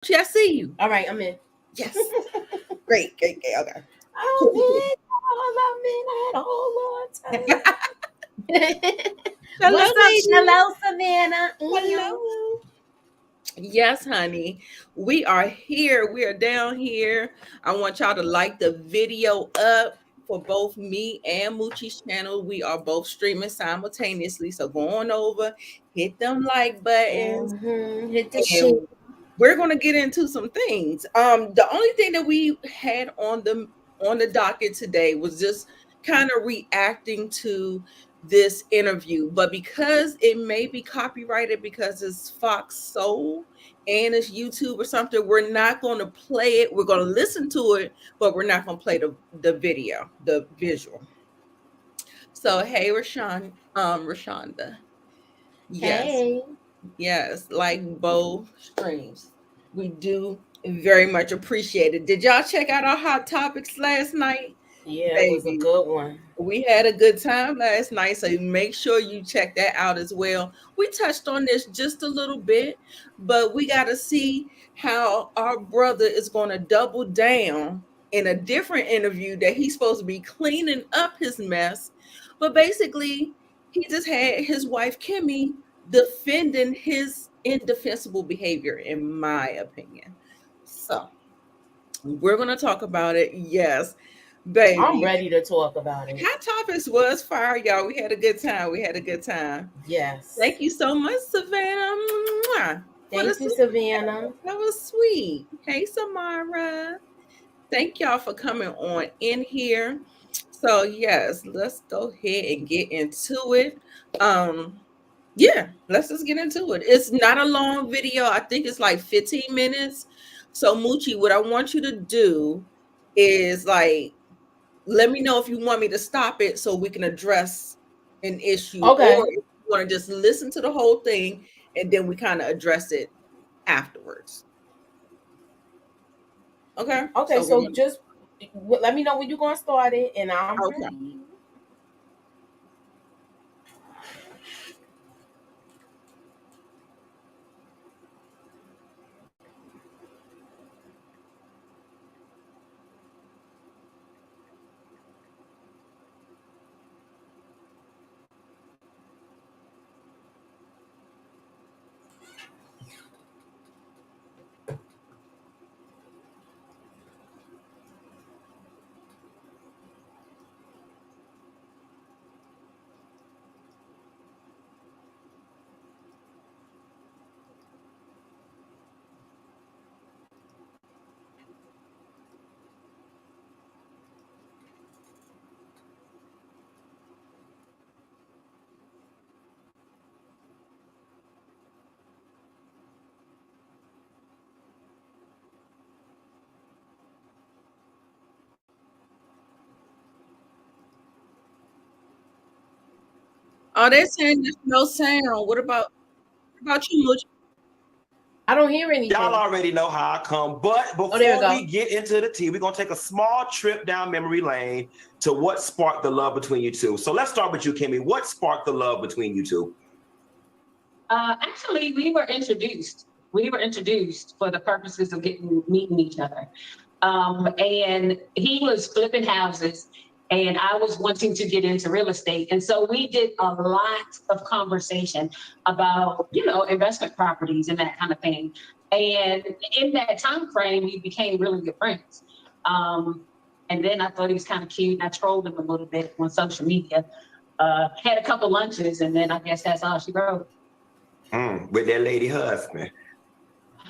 I see you. All right, I'm in. Yes. Great. Okay. I'm in all time. Hello, What's up? ladies. Hello, Savannah. Hello. Yes, honey. We are here. We are down here. I want y'all to like the video up for both me and Moochie's channel. We are both streaming simultaneously. So go on over, hit them like buttons, Hit the shit. and we're gonna get into some things. The only thing that we had on the docket today was just kind of reacting to this interview, but because it may be copyrighted because it's Foxsoul and it's YouTube or something, we're not going to play it. We're going to listen to it, but we're not going to play the video, the visual. So hey, Rashonda. Yes. Hey. Yes, like both streams. We do very much appreciate it. Did y'all check out our hot topics last night? Yeah, it was a Baby, good one. we had a good time last night, so make sure you check that out as well. We touched on this just a little bit, but we got to see how our brother is going to double down in a different interview that he's supposed to be cleaning up his mess. But basically, he just had his wife, Kimmi, defending his indefensible behavior, in my opinion. So, we're going to talk about it. Yes. Baby, I'm ready to talk about it. Hot Topics was fire, y'all. We had a good time. Yes. Thank you so much, Savannah. Thank you, Savannah. That was sweet. Hey, Samara. Thank y'all for coming on in here. So yes, let's go ahead and get into it. Yeah, let's just get into it. It's not a long video. I think it's like 15 minutes. So Moochie, what I want you to do is like let me know if you want me to stop it so we can address an issue, Okay. or if you want to just listen to the whole thing and then we kind of address it afterwards. Okay. Okay. So just let me know when you're gonna start it, and I'm ready. Oh, they're saying there's no sound. What about you, Moochie? I don't hear anything. Y'all already know how I come. But before we get into the tea, we're going to take a small trip down memory lane to what sparked the love between you two. So let's start with you, Kimmi. What sparked the love between you two? Actually, we were introduced. We were introduced for the purposes of meeting each other. And he was flipping houses and I was wanting to get into real estate. And so we did a lot of conversation about, investment properties and that kind of thing. And in that time frame, we became really good friends. And then I thought he was kind of cute. I trolled him a little bit on social media, had a couple lunches, and then I guess that's all she wrote. With that lady husband.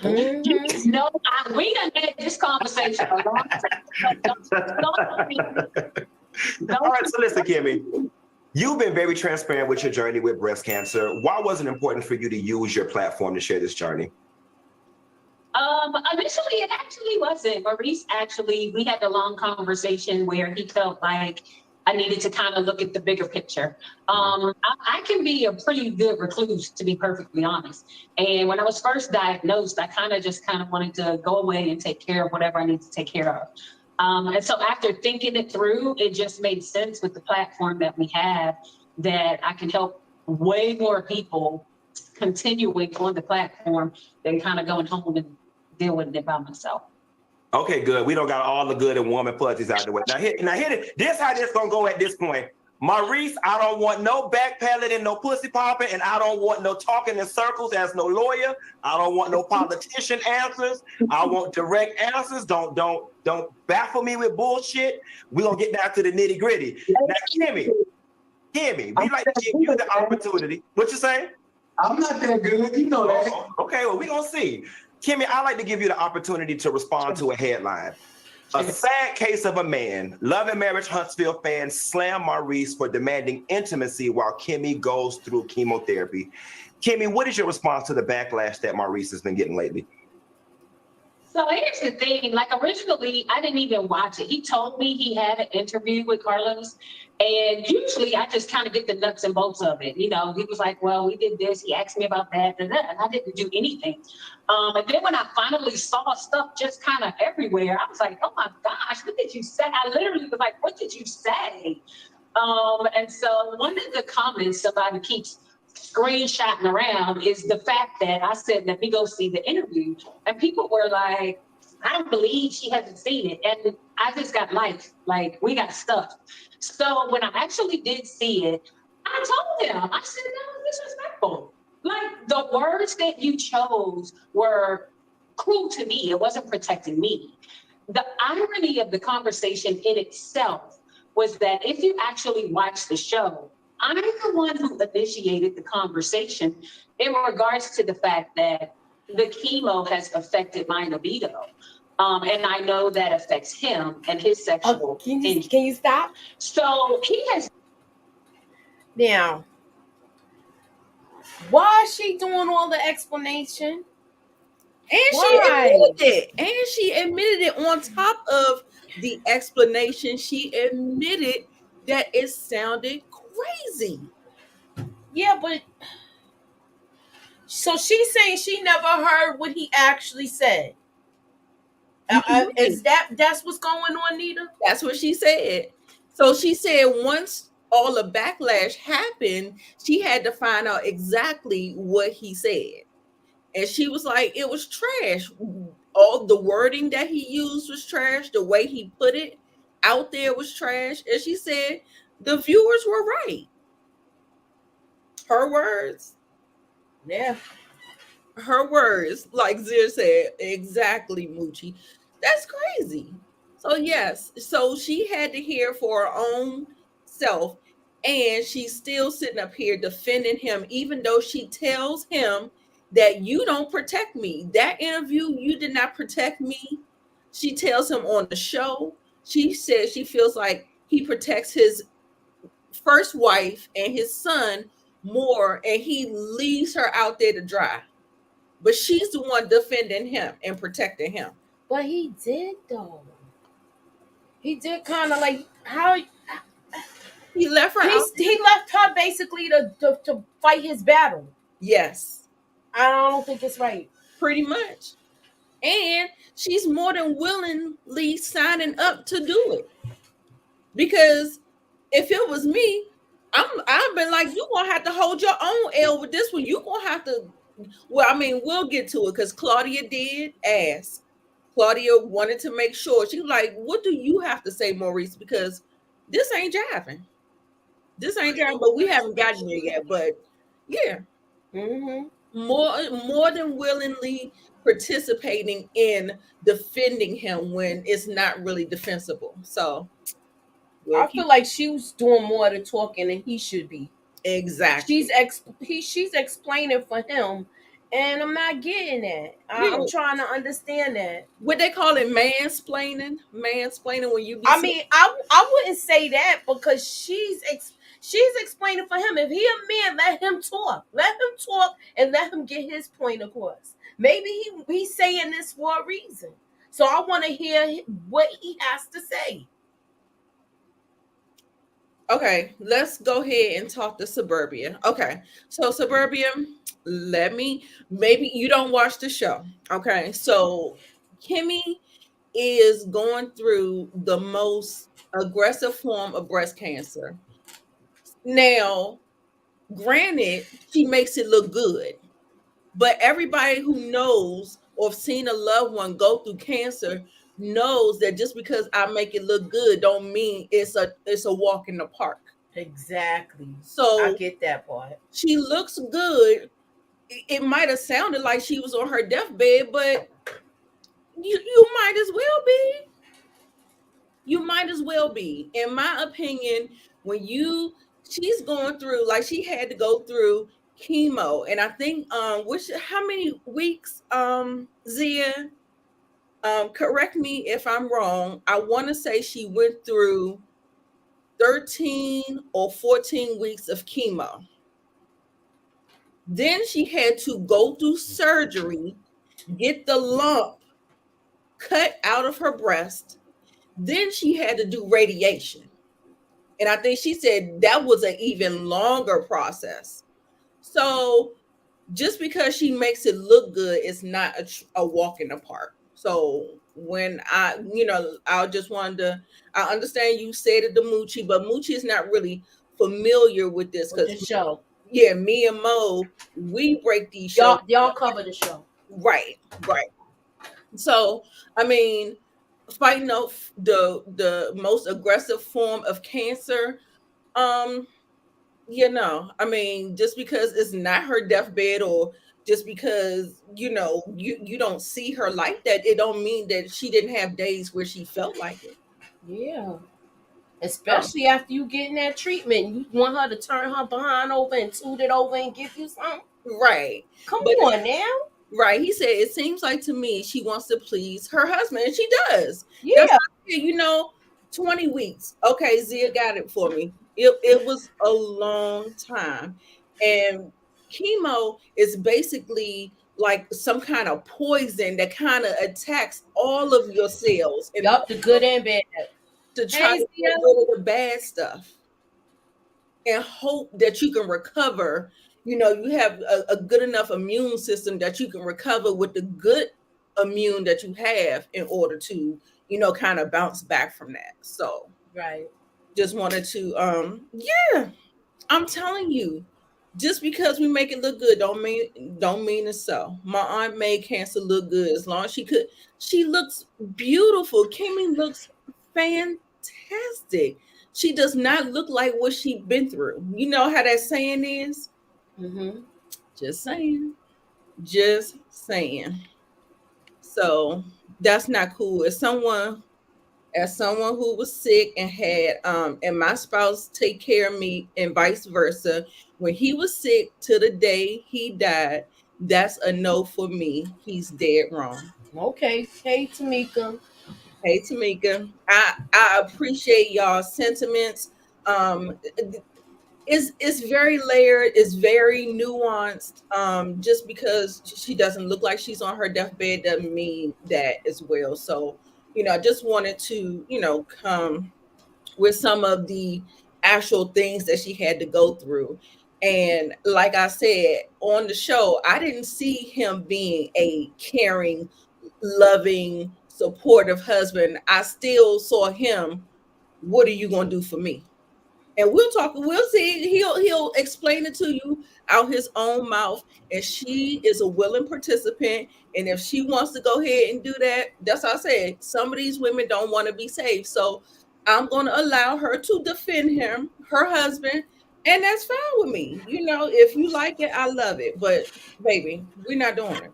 Mm-hmm. No, we done had this conversation a long time. All right, so listen, Kimmi. You've been very transparent with your journey with breast cancer. Why was it important for you to use your platform to share this journey? Initially, it actually wasn't. Maurice, we had a long conversation where he felt like I needed to kind of look at the bigger picture. I can be a pretty good recluse, to be perfectly honest. And when I was first diagnosed, I kind of wanted to go away and take care of whatever I need to take care of. And so after thinking it through, it just made sense with the platform that we have that I can help way more people continuing on the platform than kind of going home and deal with it by myself. Okay, good. We don't got all the good and warm and fuzzies out the way. Now hit it. This how this gonna go at this point. Maurice, I don't want no backpedaling and no pussy popping, and I don't want no talking in circles as no lawyer. I don't want no politician answers. I want direct answers. Don't baffle me with bullshit. We're gonna get down to the nitty-gritty. Now, Kimmi, we like to give you the opportunity. What you say? I'm not that good, you know that. Okay, well, we're gonna see. Kimmi, I like to give you the opportunity to respond to a headline. A sad case of a man. Love and Marriage Huntsville fans slam Maurice for demanding intimacy while Kimmi goes through chemotherapy. Kimmi, what is your response to the backlash that Maurice has been getting lately? So here's the thing, like originally, I didn't even watch it. He told me he had an interview with Carlos, and usually I just kind of get the nuts and bolts of it. You know, he was like, well, we did this. He asked me about that, and I didn't do anything. And then when I finally saw stuff just kind of everywhere, I was like, oh my gosh, what did you say? I literally was like, what did you say? And so one of the comments somebody keeps screenshotting around is the fact that I said, let me go see the interview. And people were like, I don't believe she hasn't seen it. And I just got life, like we got stuff. So when I actually did see it, I told him, I said, that was disrespectful. Like the words that you chose were cruel to me. It wasn't protecting me. The irony of the conversation in itself was that if you actually watch the show, I'm the one who initiated the conversation in regards to the fact that the chemo has affected my libido. And I know that affects him and his sexual. Can you stop? So he has. Now, why is she doing all the explanation? And she admitted it on top of the explanation. She admitted that it sounded crazy. Yeah, but so she's saying she never heard what he actually said. Is that's what's going on, Nita? That's what she said. So she said once all the backlash happened, she had to find out exactly what he said. And she was like, it was trash. All the wording that he used was trash. The way he put it out there was trash. And she said the viewers were right. Her words. Yeah. Her words, like Zir said, exactly, Moochie. That's crazy. So yes, so she had to hear for her own self, and she's still sitting up here defending him, even though she tells him that you don't protect me. That interview, you did not protect me. She tells him on the show, she says she feels like he protects his first wife and his son more, and he leaves her out there to dry. But she's the one defending him and protecting him. But he did, though. He did kind of like how he left her. He left her basically to fight his battle. Yes, I don't think it's right. Pretty much, and she's more than willingly signing up to do it. Because if it was me, I've been like, you gonna have to hold your own L with this one. You gonna have to. Well, I mean, we'll get to it because Claudia did ask. Claudia wanted to make sure. She was like, what do you have to say, Maurice? Because this ain't jiving. This ain't jiving, but we haven't gotten there yet. But yeah. Mm-hmm. More than willingly participating in defending him when it's not really defensible. So I feel like she was doing more of the talking than he should be. Exactly. She's explaining for him, and I'm not getting that. I'm trying to understand that. What they call it, mansplaining? Mansplaining when you. I wouldn't say that because she's explaining for him. If he a man, let him talk, and let him get his point across. Maybe he's saying this for a reason. So I want to hear what he has to say. Okay, let's go ahead and talk to Suburbia. Okay, so Suburbia, maybe you don't watch the show. Okay, so Kimmi is going through the most aggressive form of breast cancer. Now, granted, she makes it look good, but everybody who knows or seen a loved one go through cancer knows that just because I make it look good don't mean it's a walk in the park. Exactly. I So get that part. she looks good. It might have sounded like she was on her deathbed, but you might as well be. You might as well be. In my opinion, when she's going through, like she had to go through chemo, and I think which how many weeks, Zia, correct me if I'm wrong. I want to say she went through 13 or 14 weeks of chemo. Then she had to go through surgery, get the lump cut out of her breast. Then she had to do radiation. And I think she said that was an even longer process. So just because she makes it look good, it's not a walk in the park. So when I just wanted to, I understand you said it to Moochie, but Moochie is not really familiar with this With the because, show, yeah, me and Mo, we break these shows. y'all cover the show. Right, right. So, I mean, fighting off the most aggressive form of cancer, um, I mean, just because it's not her deathbed or just because you don't see her like that, it don't mean that she didn't have days where she felt like it. Yeah. Oh, Especially after you getting that treatment, you want her to turn her behind over and toot it over and give you something. right. Come But on now. right, he said it seems like to me she wants to please her husband, and she does. That's Yeah. why, 20 weeks. Okay, Zia got it for me. It was a long time. And chemo is basically like some kind of poison that kind of attacks all of your cells and Yup, the good and bad. to try Hey, to Zia. get rid of the bad stuff and hope that you can recover. You have a good enough immune system that you can recover with the good immune that you have in order to, kind of bounce back from that. So Right. just wanted to, yeah, I'm telling you, just because we make it look good don't mean it's so. My aunt made cancer look good as long as she could. She looks beautiful. Kimmy looks fantastic. She does not look like what she's been through. You know how that saying is? Mm-hmm. Just saying. Just saying. So that's not cool. As someone who was sick and had and my spouse take care of me and vice versa, when he was sick to the day he died, that's a no for me. He's dead wrong. Okay. Hey, Tamika. Hey Tamika, I appreciate y'all sentiments. It's very layered, it's very nuanced. Just because she doesn't look like she's on her deathbed doesn't mean that as well. So I just wanted to come with some of the actual things that she had to go through. And like I said on the show, I didn't see him being a caring, loving, supportive husband. I still saw him, what are you going to do for me? And we'll see. He'll explain it to you out his own mouth. And she is a willing participant. And if she wants to go ahead and do that, that's what I said. Some of these women don't want to be saved. So I'm gonna allow her to defend him, her husband, and that's fine with me. If you like it, I love it. But baby, we're not doing it.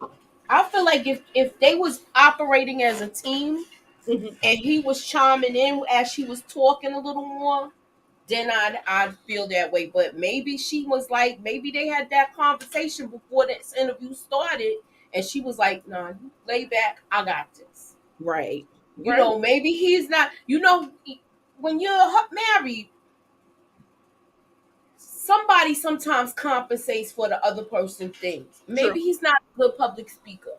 I feel like if they was operating as a team Mhm. and he was chiming in as she was talking a little more, then I'd feel that way. But maybe she was like, maybe they had that conversation before this interview started, and she was like, "Nah, you lay back. I got this." Right. Right. Maybe he's not. When you're married, somebody sometimes compensates for the other person's things. Maybe he's not a good public speaker,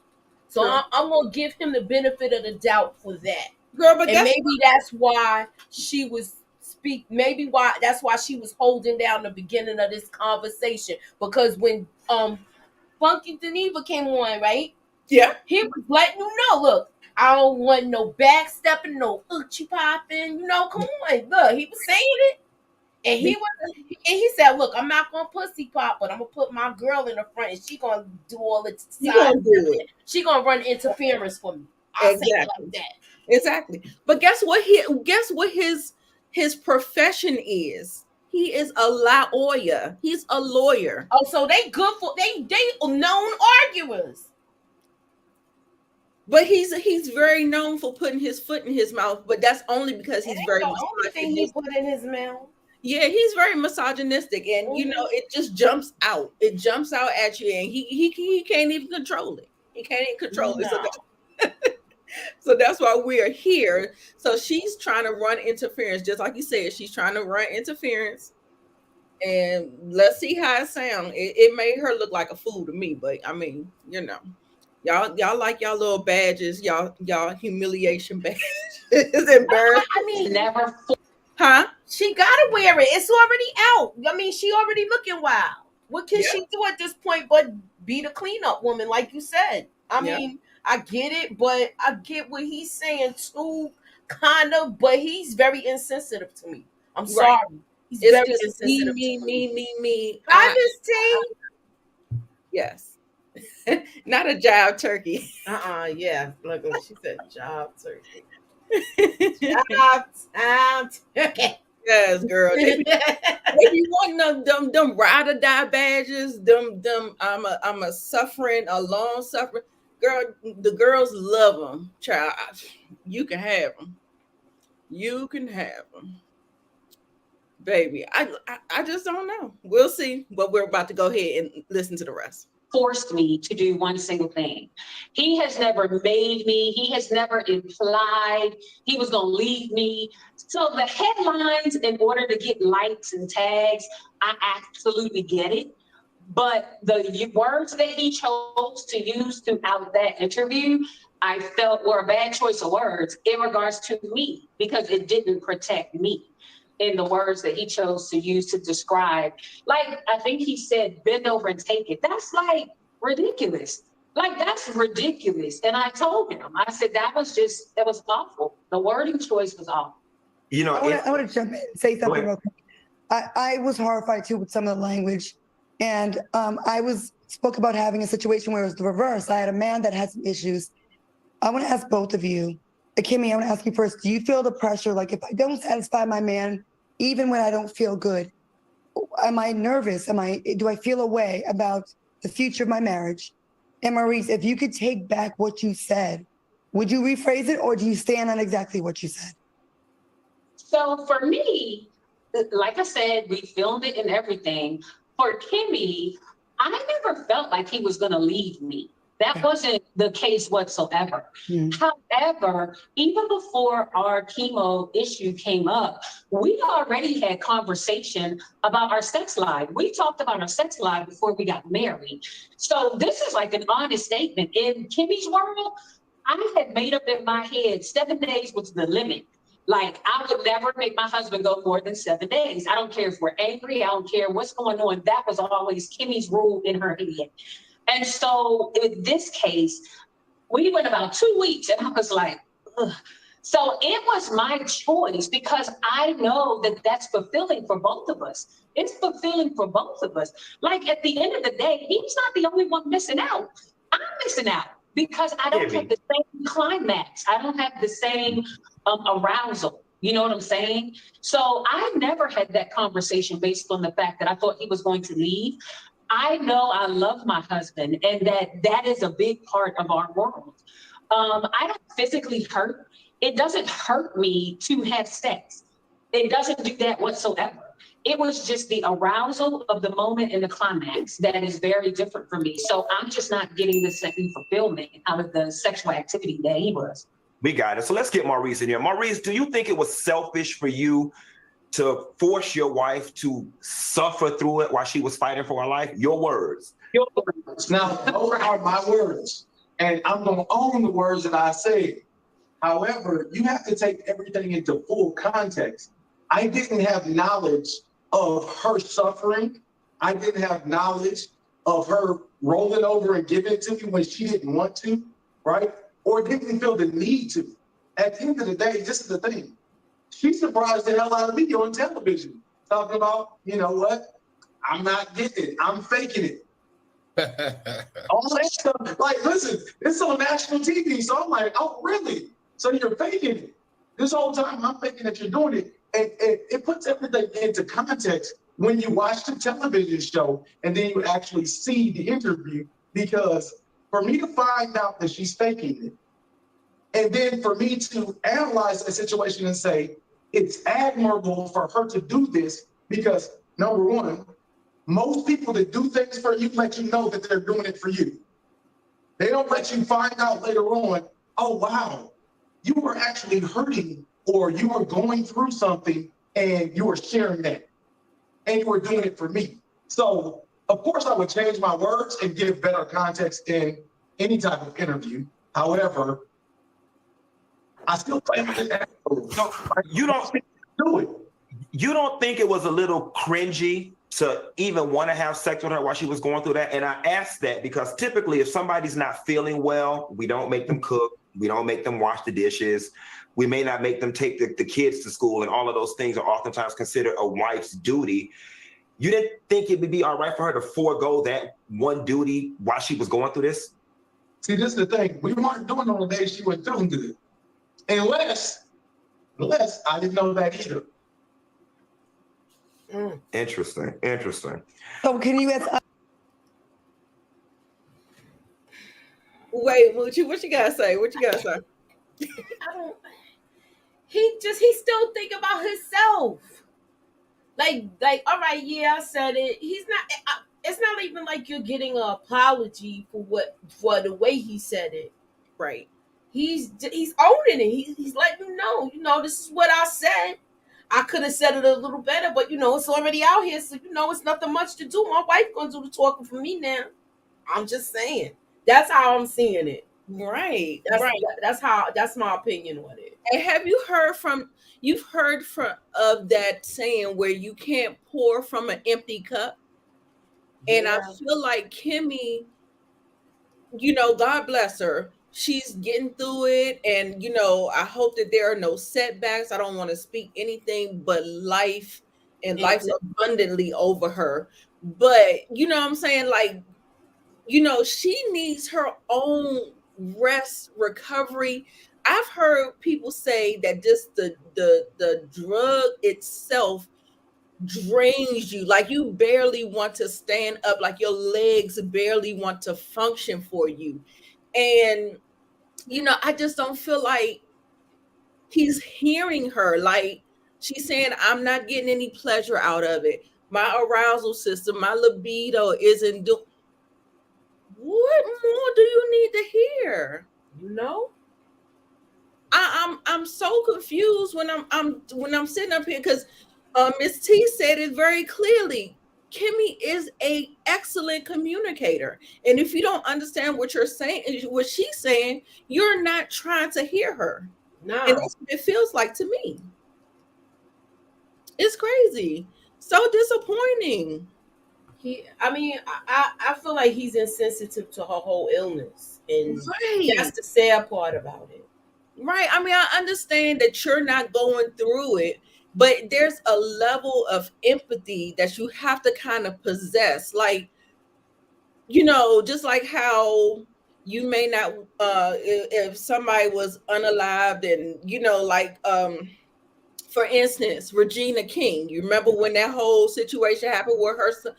so I'm gonna give him the benefit of the doubt for that. Girl, but And maybe that's why she was maybe that's why she was holding down the beginning of this conversation, because when Funky Geneva came on, right? Yeah. He was letting you know, look, I don't want no backstepping, no oochie popping, come on. Look, he was saying it. And he said, "Look, I'm not gonna pussy pop, but I'm gonna put my girl in the front, and she gonna do all the You side. gonna do it. She gonna run interference for me. I'll say it like that." Exactly. But guess what? His profession is. He is a lawyer. He's a lawyer. Oh, so they good for they known arguers. But he's very known for putting his foot in his mouth. But that's only because he's very The only thing he put in his mouth. Yeah, he's very misogynistic, and you know it just jumps out. It jumps out at you, and he can't even control it. He can't even control it. So that's why we are here. So she's trying to run interference, just like you said. She's trying to run interference, and let's see how it sounds. It made her look like a fool to me, but I mean, you know, y'all like y'all little badges, y'all humiliation badges. Embarrassing. I mean, Never. Huh? She gotta wear it. It's already out. I mean, she already looking wild. What can she do at this point but be the cleanup woman, like you said? I mean, I get it, but I get what he's saying too, kind of. But he's very insensitive to me. I'm sorry. He's It's very just insensitive. me. Hi, Miss T. Yes. Not a jive turkey. Yeah. Look, she said job turkey. Job turkey. Yes, girl. They be wanting them ride or die badges. Them I'm a suffering, a long suffering. Girl, the girls love them. Child, you can have them. You can have them. Baby, I just don't know. We'll see. But we're about to go ahead and listen to the rest. Forced me to do one single thing. He has never made me. He has never implied he was going to leave me. So the headlines, in order to get likes and tags, I absolutely get it. But the words that he chose to use throughout that interview, I felt were a bad choice of words in regards to me, because it didn't protect me in the words that he chose to use to describe. Like, I think he said, bend over and take it. That's like ridiculous. Like, that's ridiculous. And I told him, I said, that was awful. The wording choice was awful. You know, I want to jump in and say something real quick. I was horrified too with some of the language. And I spoke about having a situation where it was the reverse. I had a man that had some issues. I want to ask both of you. Kimmi, I want to ask you first, do you feel the pressure? Like, if I don't satisfy my man, even when I don't feel good, am I nervous? Do I feel a way about the future of my marriage? And Maurice, if you could take back what you said, would you rephrase it, or do you stand on exactly what you said? So for me, like I said, we filmed it and everything. For Kimmi, I never felt like he was going to leave me. That wasn't the case whatsoever. However, even before our chemo issue came up, we already had conversation about our sex life. We talked about our sex life before we got married. So this is like an honest statement. In Kimmi's world, I had made up in my head 7 days was the limit. Like, I would never make my husband go more than 7 days. I don't care if we're angry. I don't care what's going on. That was always Kimmi's rule in her head. And so in this case, we went about 2 weeks, and I was like, ugh. So it was my choice, because I know that that's fulfilling for both of us. It's fulfilling for both of us. Like, at the end of the day, he's not the only one missing out. I'm missing out because I don't have the same climax. I don't have the same arousal. You know what I'm saying? So I never had that conversation based on the fact that I thought he was going to leave. I know I love my husband, and that is a big part of our world. I don't physically hurt. It doesn't hurt me to have sex. It doesn't do that whatsoever. It was just the arousal of the moment and the climax that is very different for me. So I'm just not getting the same fulfillment out of the sexual activity that he was. We got it. So let's get Maurice in here. Maurice, do you think it was selfish for you to force your wife to suffer through it while she was fighting for her life? Your words. Your words. Now, those are my words, and I'm going to own the words that I say. However, you have to take everything into full context. I didn't have knowledge of her suffering. I didn't have knowledge of her rolling over and giving it to me when she didn't want to, right? Or didn't feel the need to. At the end of the day, this is the thing. She surprised the hell out of me on television. talking about, you know what? I'm not getting it. I'm faking it. All that stuff. Like, listen, it's on national TV. So I'm like, oh, really? So you're faking it. This whole time I'm thinking that you're doing it. And it puts everything into context when you watch the television show and then you actually see the interview. Because for me to find out that she's faking it, and then for me to analyze the situation and say, it's admirable for her to do this because, number one, most people that do things for you let you know that they're doing it for you. They don't let you find out later on, oh, wow, you were actually hurting or you were going through something and you were sharing that and you were doing it for me. So, of course, I would change my words and give better context in any type of interview. However, I still play with it. So you don't do it. You don't think it was a little cringy to even want to have sex with her while she was going through that? And I ask that because typically if somebody's not feeling well, we don't make them cook. We don't make them wash the dishes. We may not make them take the kids to school, and all of those things are oftentimes considered a wife's duty. You didn't think it would be all right for her to forego that one duty while she was going through this? See, this is the thing. We weren't doing it on the day she was feeling good. Unless I didn't know that either. Interesting. So can you ask? Wait, Moochie, what you gotta say? He still think about himself. Like, all right, yeah, I said it. He's not. It's not even like you're getting an apology for the way he said it. Right. He's owning it. He's letting you know, this is what I said. I could have said it a little better, but it's already out here, so it's nothing much to do. My wife gonna do the talking for me now. I'm just saying. That's how I'm seeing it. Right. That's my opinion on it. And have you heard of that saying where you can't pour from an empty cup? And I feel like Kimmi, God bless her. She's getting through it. And, I hope that there are no setbacks. I don't want to speak anything but life and life's abundantly over her. But, you know what I'm saying? Like, she needs her own rest, recovery. I've heard people say that just the drug itself drains you, like you barely want to stand up, like your legs barely want to function for you. And I just don't feel like he's hearing her. Like she's saying, I'm not getting any pleasure out of it. My arousal system, my libido isn't doing. What more do you need to hear? I'm so confused when I'm sitting up here because Miss T said it very clearly. Kimmi is an excellent communicator, and if you don't understand what you're saying, what she's saying, you're not trying to hear her. No, and that's what it feels like to me. It's crazy, so disappointing. I feel like he's insensitive to her whole illness, and that's the sad part about it. Right. I mean, I understand that you're not going through it, but there's a level of empathy that you have to kind of possess. Like, just like how you may not, if somebody was unalived and, for instance, Regina King, you remember when that whole situation happened with her son?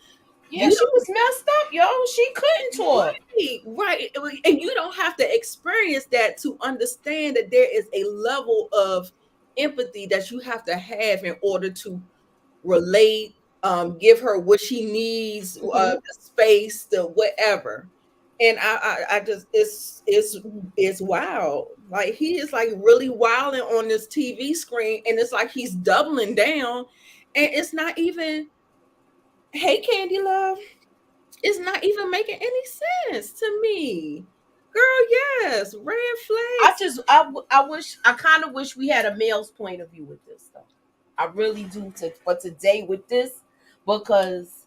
Yeah, she was messed up, yo. She couldn't talk. Right. And you don't have to experience that to understand that there is a level of empathy that you have to have in order to relate, give her what she needs, the space, the whatever. And I just, it's wild. Like he is like really wilding on this TV screen, and it's like he's doubling down, and it's not even. Hey, Candy Love, it's not even making any sense to me. Girl, yes, red flags. I kind of wish we had a male's point of view with this stuff. I really do for today with this, because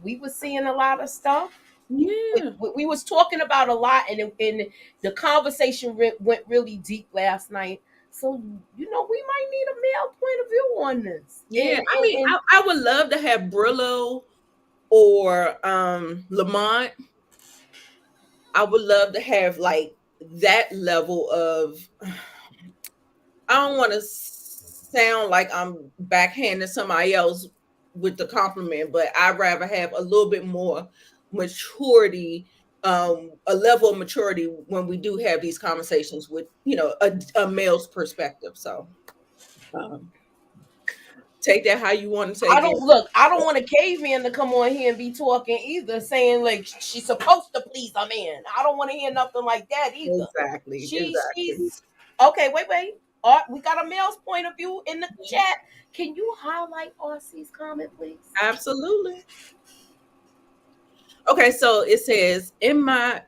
we were seeing a lot of stuff. Yeah, we was talking about a lot, and the conversation went really deep last night. So, you know, we might need a male point of view on this. Yeah, I mean, I would love to have Brillo or Lamont. I would love to have like that level of. I don't want to sound like I'm backhanding somebody else with the compliment, but I'd rather have a little bit more maturity, a level of maturity when we do have these conversations with, you know, a male's perspective. So take that how you want to take it. I don't want a caveman to come on here and be talking either, saying like she's supposed to please a man. I don't want to hear nothing like that either. Exactly. She's okay. Wait. We got a male's point of view in the chat. Can you highlight RC's comment, please? Absolutely. Okay, so it says, in my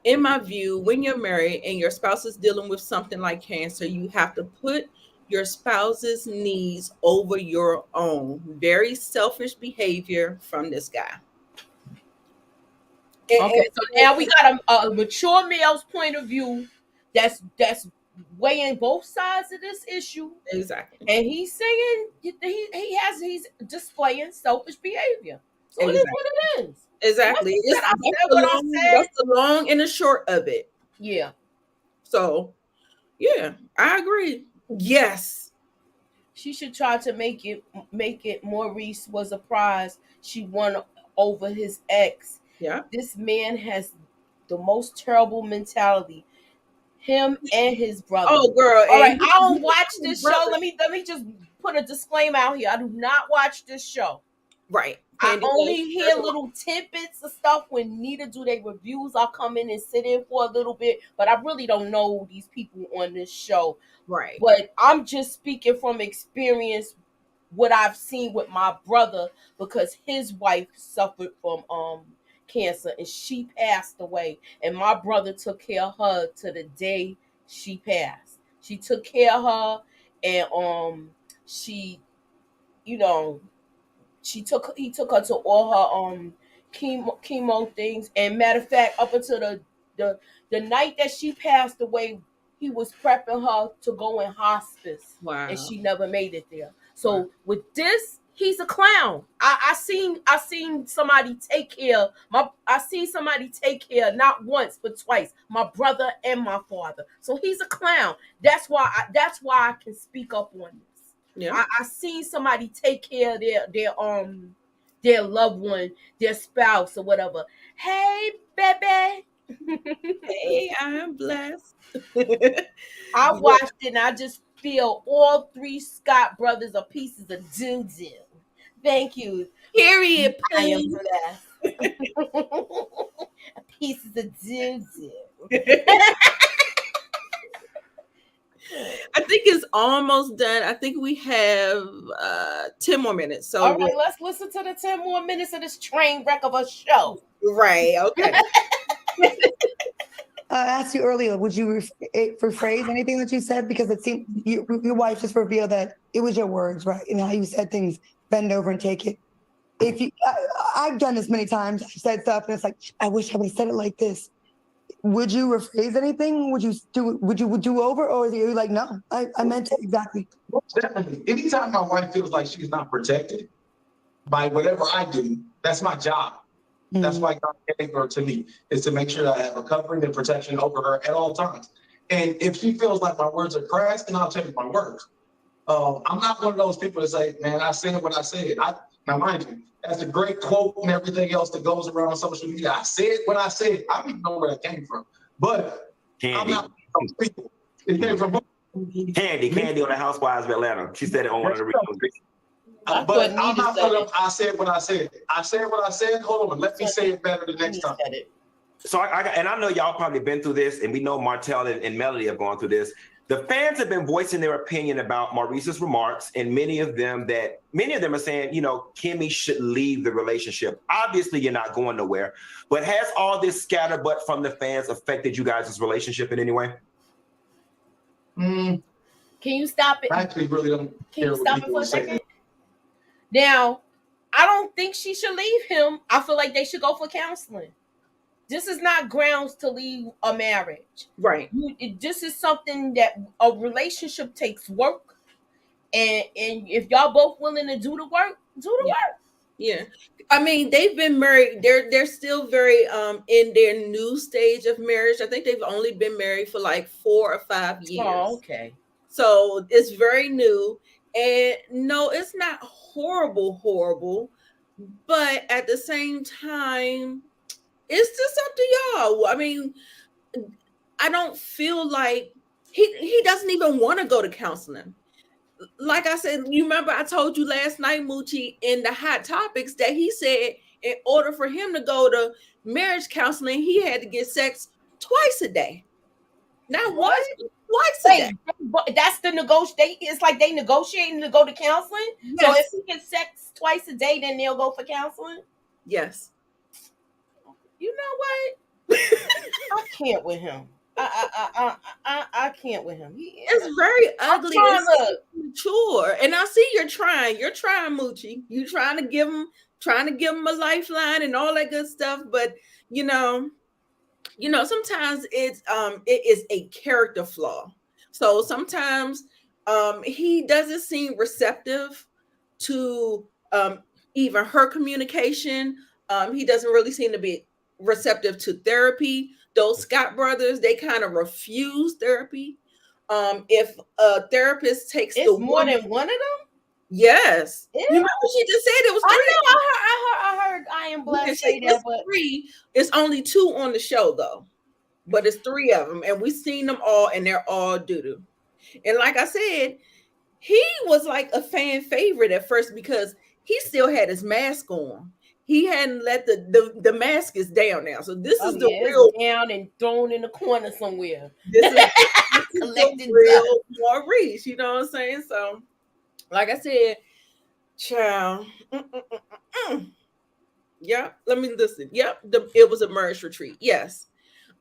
view, when you're married and your spouse is dealing with something like cancer, you have to put your spouse's needs over your own. Very selfish behavior from this guy. Okay, so now we got a mature male's point of view that's weighing both sides of this issue. Exactly. And he's saying he's displaying selfish behavior. So exactly. It is what it is. Exactly. That's the long and the short of it. Yeah. So, yeah, I agree. Yes. She should try to make it Maurice was a prize she won over his ex. Yeah. This man has the most terrible mentality. Him and his brother. Oh, girl. All right, I don't watch this show. Let me just put a disclaimer out here. I do not watch this show. Right. I only hear little tidbits of stuff when Nita do their reviews. I'll come in and sit in for a little bit, but I really don't know these people on this show. Right. But I'm just speaking from experience, what I've seen with my brother, because his wife suffered from cancer and she passed away. And my brother took care of her to the day she passed. She took care of her, and she, you know, he took her to all her chemo things. And matter of fact, up until the night that she passed away, he was prepping her to go in hospice. Wow. And she never made it there. So with this, he's a clown. I seen somebody take care. I seen somebody take care not once but twice. My brother and my father. So he's a clown. That's why I can speak up on this. Yeah. I seen somebody take care of their loved one, their spouse or whatever. Hey, baby. Hey, I am blessed. I watched it and I just feel all three Scott brothers are pieces of doo-doo. Thank you. Period. I am blessed. Pieces of doo-doo. I think it's almost done. I think we have 10 more minutes. So all right, let's listen to the 10 more minutes of this train wreck of a show. Right. Okay. I asked you earlier, would you rephrase anything that you said? Because it seemed your wife just revealed that it was your words, right? And how you said things, bend over and take it. I've done this many times. I've said stuff and it's like, I wish I would have said it like this. Would you rephrase anything? Would you do over, or are you like, no, I meant it exactly? Definitely. Anytime my wife feels like she's not protected by whatever I do, that's my job. Mm-hmm. That's why God gave her to me, is to make sure that I have a covering and protection over her at all times. And if she feels like my words are crass, then I'll change my words. I'm not one of those people that say, man, I said what I said. Now, mind you, that's a great quote and everything else that goes around social media. I said what I said. I don't even know where that came from. But Candy. I'm not one of those people. It came from Candy on the Housewives of Atlanta. She said it on one of the reasons. But I'm not one of them. I said what I said. I said what I said. Hold on. Let me say it better the next time. So I know y'all probably been through this, and we know Martell and Melody have gone through this. The fans have been voicing their opinion about Maurice's remarks, and many of them are saying, you know, Kimmi should leave the relationship. Obviously, you're not going nowhere, but has all this scatterbutt from the fans affected you guys' relationship in any way? Can you stop it? I actually really don't. Can you stop it for a second? Now, I don't think she should leave him. I feel like they should go for counseling. This is not grounds to leave a marriage. Right. This is something that a relationship takes work, and if y'all both willing to do the work, do the work. Yeah. I mean, they've been married. They're still very in their new stage of marriage. I think they've only been married for like 4 or 5 years. Oh, okay. So it's very new. And no, it's not horrible, but at the same time, it's just up to y'all. I mean, I don't feel like he doesn't even want to go to counseling. Like I said, you remember I told you last night, Moochie, in the hot topics, that he said in order for him to go to marriage counseling, he had to get sex twice a day. Not once, twice a day. That's the negotiate. It's like they negotiating to go to counseling. Yes. So if he gets sex twice a day, then they'll go for counseling. Yes. You know what? I can't with him. I can't with him. It's very ugly and mature. And I see you're trying. You're trying, Moochie. You trying to give him a lifeline and all that good stuff. But you know, sometimes it is a character flaw. So sometimes he doesn't seem receptive to even her communication. He doesn't really seem to be receptive to therapy. Those Scott brothers, they kind of refuse therapy. If a therapist takes more than one of them. Yes. Yeah. You remember she just said it was 3. I heard I am blessed say that, but 3. It's only 2 on the show though. But it's 3 of them, and we've seen them all, and they're all doo-doo. And like I said, he was like a fan favorite at first because he still had his mask on. He hadn't let the mask is down now. So this is the real down and thrown in the corner somewhere. This is the real Maurice, you know what I'm saying? So, like I said, child. Yeah, let me listen. Yep, it was a marriage retreat. Yes.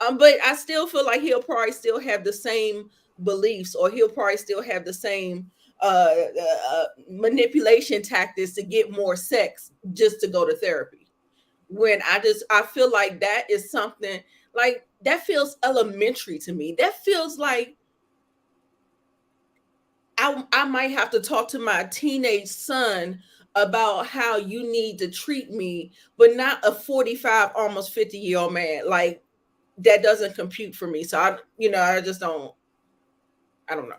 But I still feel like he'll probably still have the same beliefs, or he'll probably still have the same manipulation tactics to get more sex just to go to therapy. When I feel like that is something like that feels elementary to me. That feels like I might have to talk to my teenage son about how you need to treat me, but not a 45, almost 50-year-old man. Like that doesn't compute for me. So I just don't. I don't know.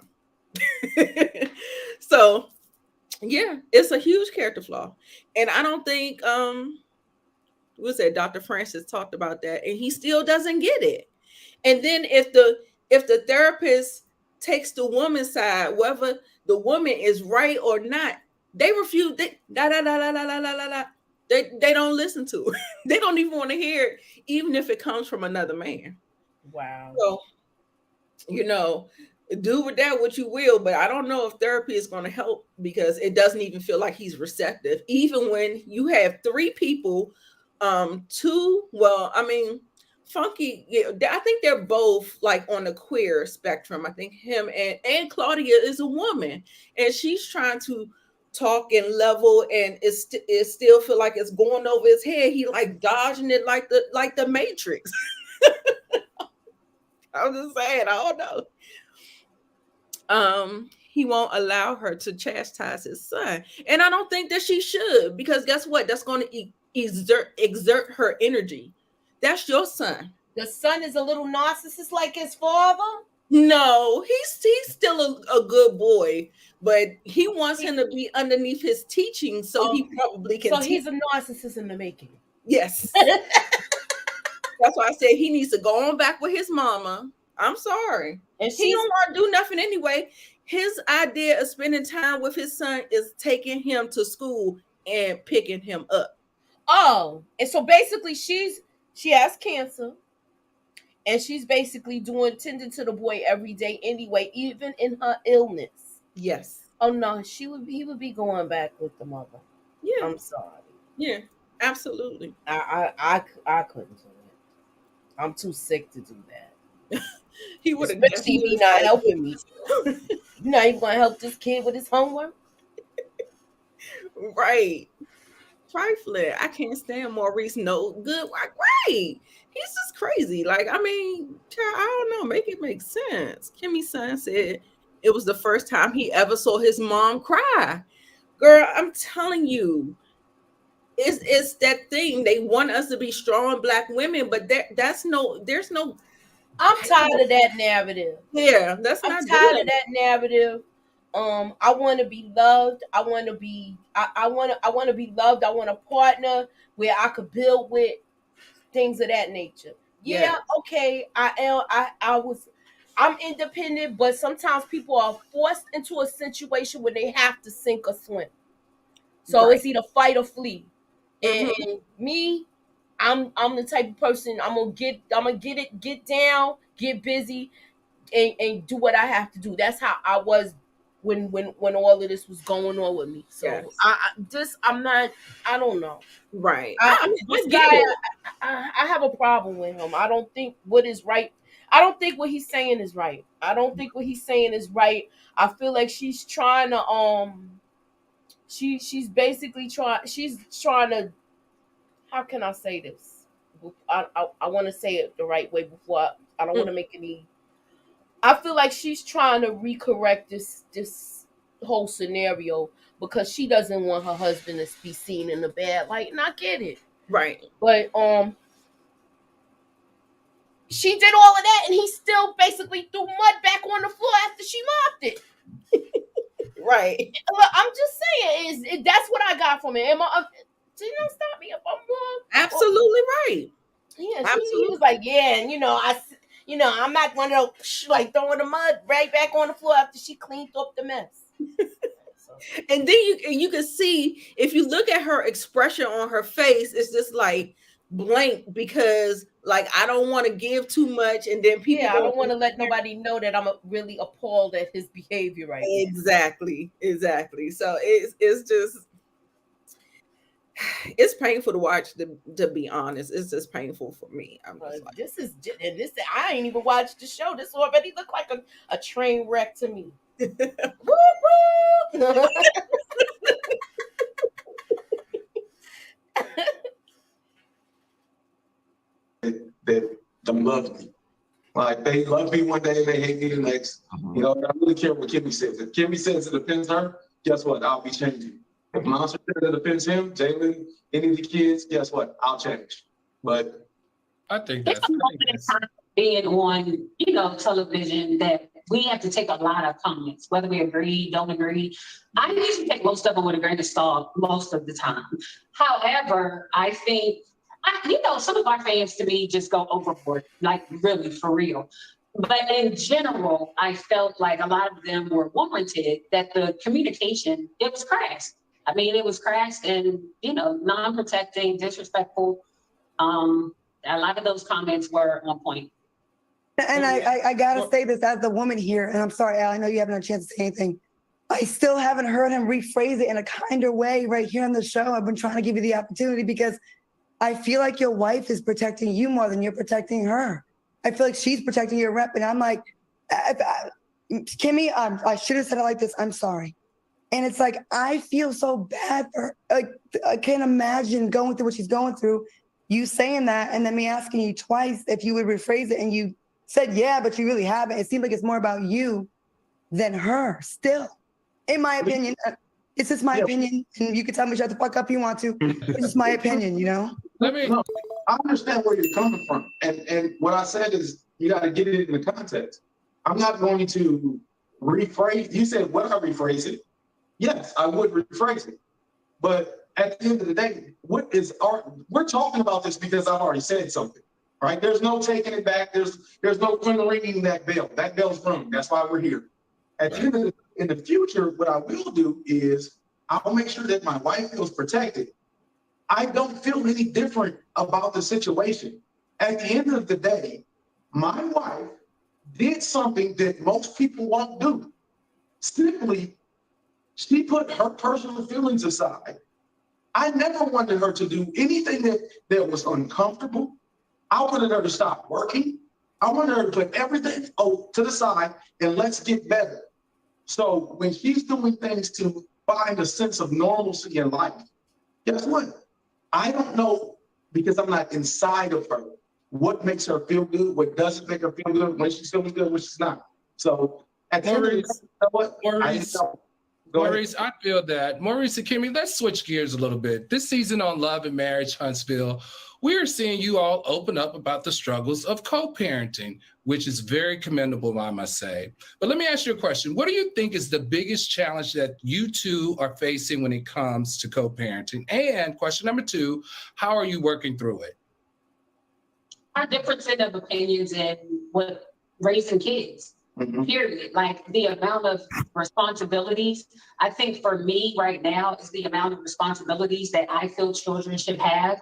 So yeah, it's a huge character flaw. And I don't think what's that, Dr. Francis talked about that, and he still doesn't get it. And then if the therapist takes the woman's side, whether the woman is right or not, they refuse. They don't listen to it. They don't even want to hear it, even if it comes from another man. Wow. So, do with that what you will, but I don't know if therapy is going to help because it doesn't even feel like he's receptive. Even when you have 3 people, Funky, I think they're both like on the queer spectrum. I think him and Claudia is a woman, and she's trying to talk and level, and it still feel like it's going over his head. He like dodging it like the Matrix. I'm just saying, I don't know. He won't allow her to chastise his son, and I don't think that she should, because guess what? That's going to exert her energy. That's your son. The son is a little narcissist like his father? No, he's still a good boy, but he wants him to be underneath his teaching, so he probably can. So he's a narcissist in the making. Yes. That's why I said he needs to go on back with his mama. I'm sorry. And he don't want to do nothing anyway. His idea of spending time with his son is taking him to school and picking him up. Oh, and so basically she has cancer, and she's basically tending to the boy every day anyway, even in her illness. Yes. Oh no, he would be going back with the mother. Yeah. I'm sorry. Yeah, absolutely. I couldn't do it. I'm too sick to do that. He would have especially not helping me. You're not even gonna help this kid with his homework. Right. trifling. I can't stand Maurice. No good. Right. He's just crazy. Like, I mean, child, I don't know. Make it make sense. Kimmy's son said it was the first time he ever saw his mom cry. Girl, I'm telling you, it's that thing. They want us to be strong Black women, but there's no. I'm tired of that narrative. Yeah, that's I'm not tired good. of that narrative. I want to be loved. I want to be. I want to be loved. I want a partner where I could build with, things of that nature. Yeah, Yes. okay. I am. I'm independent, but sometimes people are forced into a situation where they have to sink or swim. So Right. it's either fight or flee. Mhm. And me, I'm the type of person, I'm gonna get down, get busy, and do what I have to do. That's how I was when all of this was going on with me. So Yes. I'm not. I don't know. Right. I mean, This I get guy, it. I have a problem with him. I don't think what is right. I don't think what he's saying is right. I don't think what he's saying is right. I feel like she's trying to she's basically trying to, how can I say this? I want to say it the right way before I don't want to make any. I feel like she's trying to recorrect this whole scenario because she doesn't want her husband to be seen in a bad light, and I get it. Right. But she did all of that, and he still basically threw mud back on the floor after she mopped it. Right. Look, I'm just saying, that's what I got from it. Stop me if I'm wrong. Absolutely right. Yeah, he Absolutely. was like, yeah, and I'm not one of those like throwing the mud right back on the floor after she cleaned up the mess. And then you can see, if you look at her expression on her face, it's just like blank, because like, I don't want to give too much, and then people Yeah, I don't want to gonna let nobody know that I'm really appalled at his behavior right now. exactly. So it's just, it's painful to watch. To be honest, it's just painful for me. I'm just like, I ain't even watched the show. This already looked like a train wreck to me. That don't love me. Like, they love me one day and they hate me the next. You know, I really care what Kimmi says. If Kimmi says it offends her, guess what? I'll be changing. If Monster says it offends him, Jalen, any of the kids, guess what? I'll change. But I think It's that's. a moment in time being on, television that we have to take a lot of comments, whether we agree, don't agree. I usually take most of them with a grain of salt most of the time. However, I think, some of our fans to me just go overboard, like really for real. But in general, I felt like a lot of them were warranted, that the communication, it was crass. I mean, it was crass and, non-protecting, disrespectful. A lot of those comments were on point. And I gotta say this as the woman here, and I'm sorry, Al, I know you haven't had a chance to say anything. I still haven't heard him rephrase it in a kinder way right here on the show. I've been trying to give you the opportunity because I feel like your wife is protecting you more than you're protecting her. I feel like she's protecting your rep, and I'm like, Kimmi, I should have said it like this. I'm sorry. And it's like, I feel so bad for her. Like, I can't imagine going through what she's going through. You saying that, and then me asking you twice if you would rephrase it, and you said, yeah, but you really haven't. It seems like it's more about you than her still, in my opinion. It's just my opinion, and you can tell me shut the fuck up if you want to. It's just my opinion, Let me. no, I understand where you're coming from. And what I said is, you got to get it in the context. I'm not going to rephrase. You said, would I rephrase it? Yes, I would rephrase it. But at the end of the day, we're talking about this because I've already said something, right? There's no taking it back. There's no ringing that bell. That bell's rung. That's why we're here. At the end of in the future, what I will do is I'll make sure that my wife feels protected. I don't feel any different about the situation. At the end of the day, my wife did something that most people won't do. Simply, she put her personal feelings aside. I never wanted her to do anything that was uncomfortable. I wanted her to stop working. I wanted her to put everything to the side and let's get better. So when she's doing things to find a sense of normalcy in life, guess what? I don't know, because I'm not inside of her, what makes her feel good, what doesn't make her feel good, when she's feeling good, when she's not. So at the end of the day, Maurice, you know what? I Maurice, just don't. Go ahead. Maurice, I feel that. Maurice and Kimmi, let's switch gears a little bit. This season on Love and Marriage Huntsville, we are seeing you all open up about the struggles of co-parenting, which is very commendable, I must say. But let me ask you a question. What do you think is the biggest challenge that you two are facing when it comes to co-parenting? And question number 2, how are you working through it? Our difference of opinions in what raising kids. Period. Like the amount of responsibilities, I think for me right now is the amount of responsibilities that I feel children should have,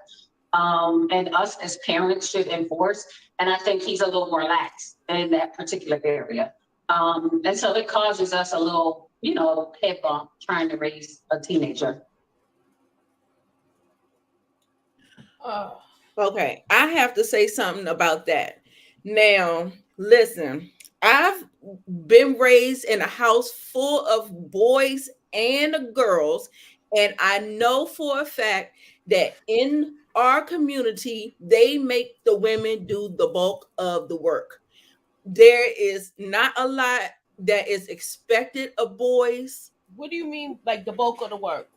and us as parents should enforce. And I think he's a little more lax in that particular area. And so it causes us a little, head bump trying to raise a teenager. Okay, I have to say something about that. Now, listen, I've been raised in a house full of boys and girls, and I know for a fact that in our community, they make the women do the bulk of the work. There is not a lot that is expected of boys. What do you mean, like the bulk of the work?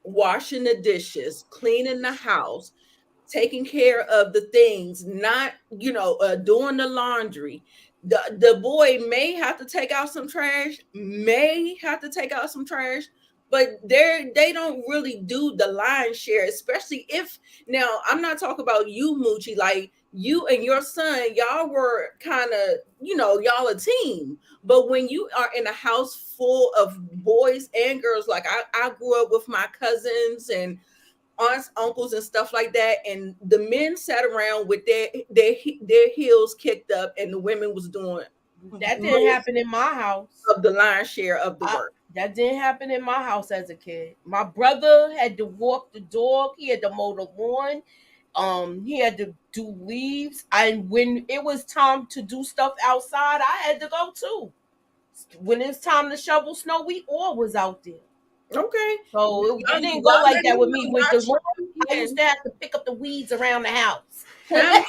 Washing the dishes, cleaning the house, taking care of the things, not doing the laundry. The boy may have to take out some trash, but they don't really do the lion's share, especially if, now I'm not talking about you, Moochie, like you and your son, y'all were kind of, y'all a team. But when you are in a house full of boys and girls, like I grew up with my cousins and aunts, uncles, and stuff like that, and the men sat around with their heels kicked up, and the women was doing that didn't happen in my house. Of the lion's share of the work. That didn't happen in my house as a kid. My brother had to walk the dog. He had to mow the lawn. He had to do leaves. And when it was time to do stuff outside, I had to go too. When it's time to shovel snow, we all was out there. Okay. So it didn't go like that with me. With the lawn, I used to have to pick up the weeds around the house. Chime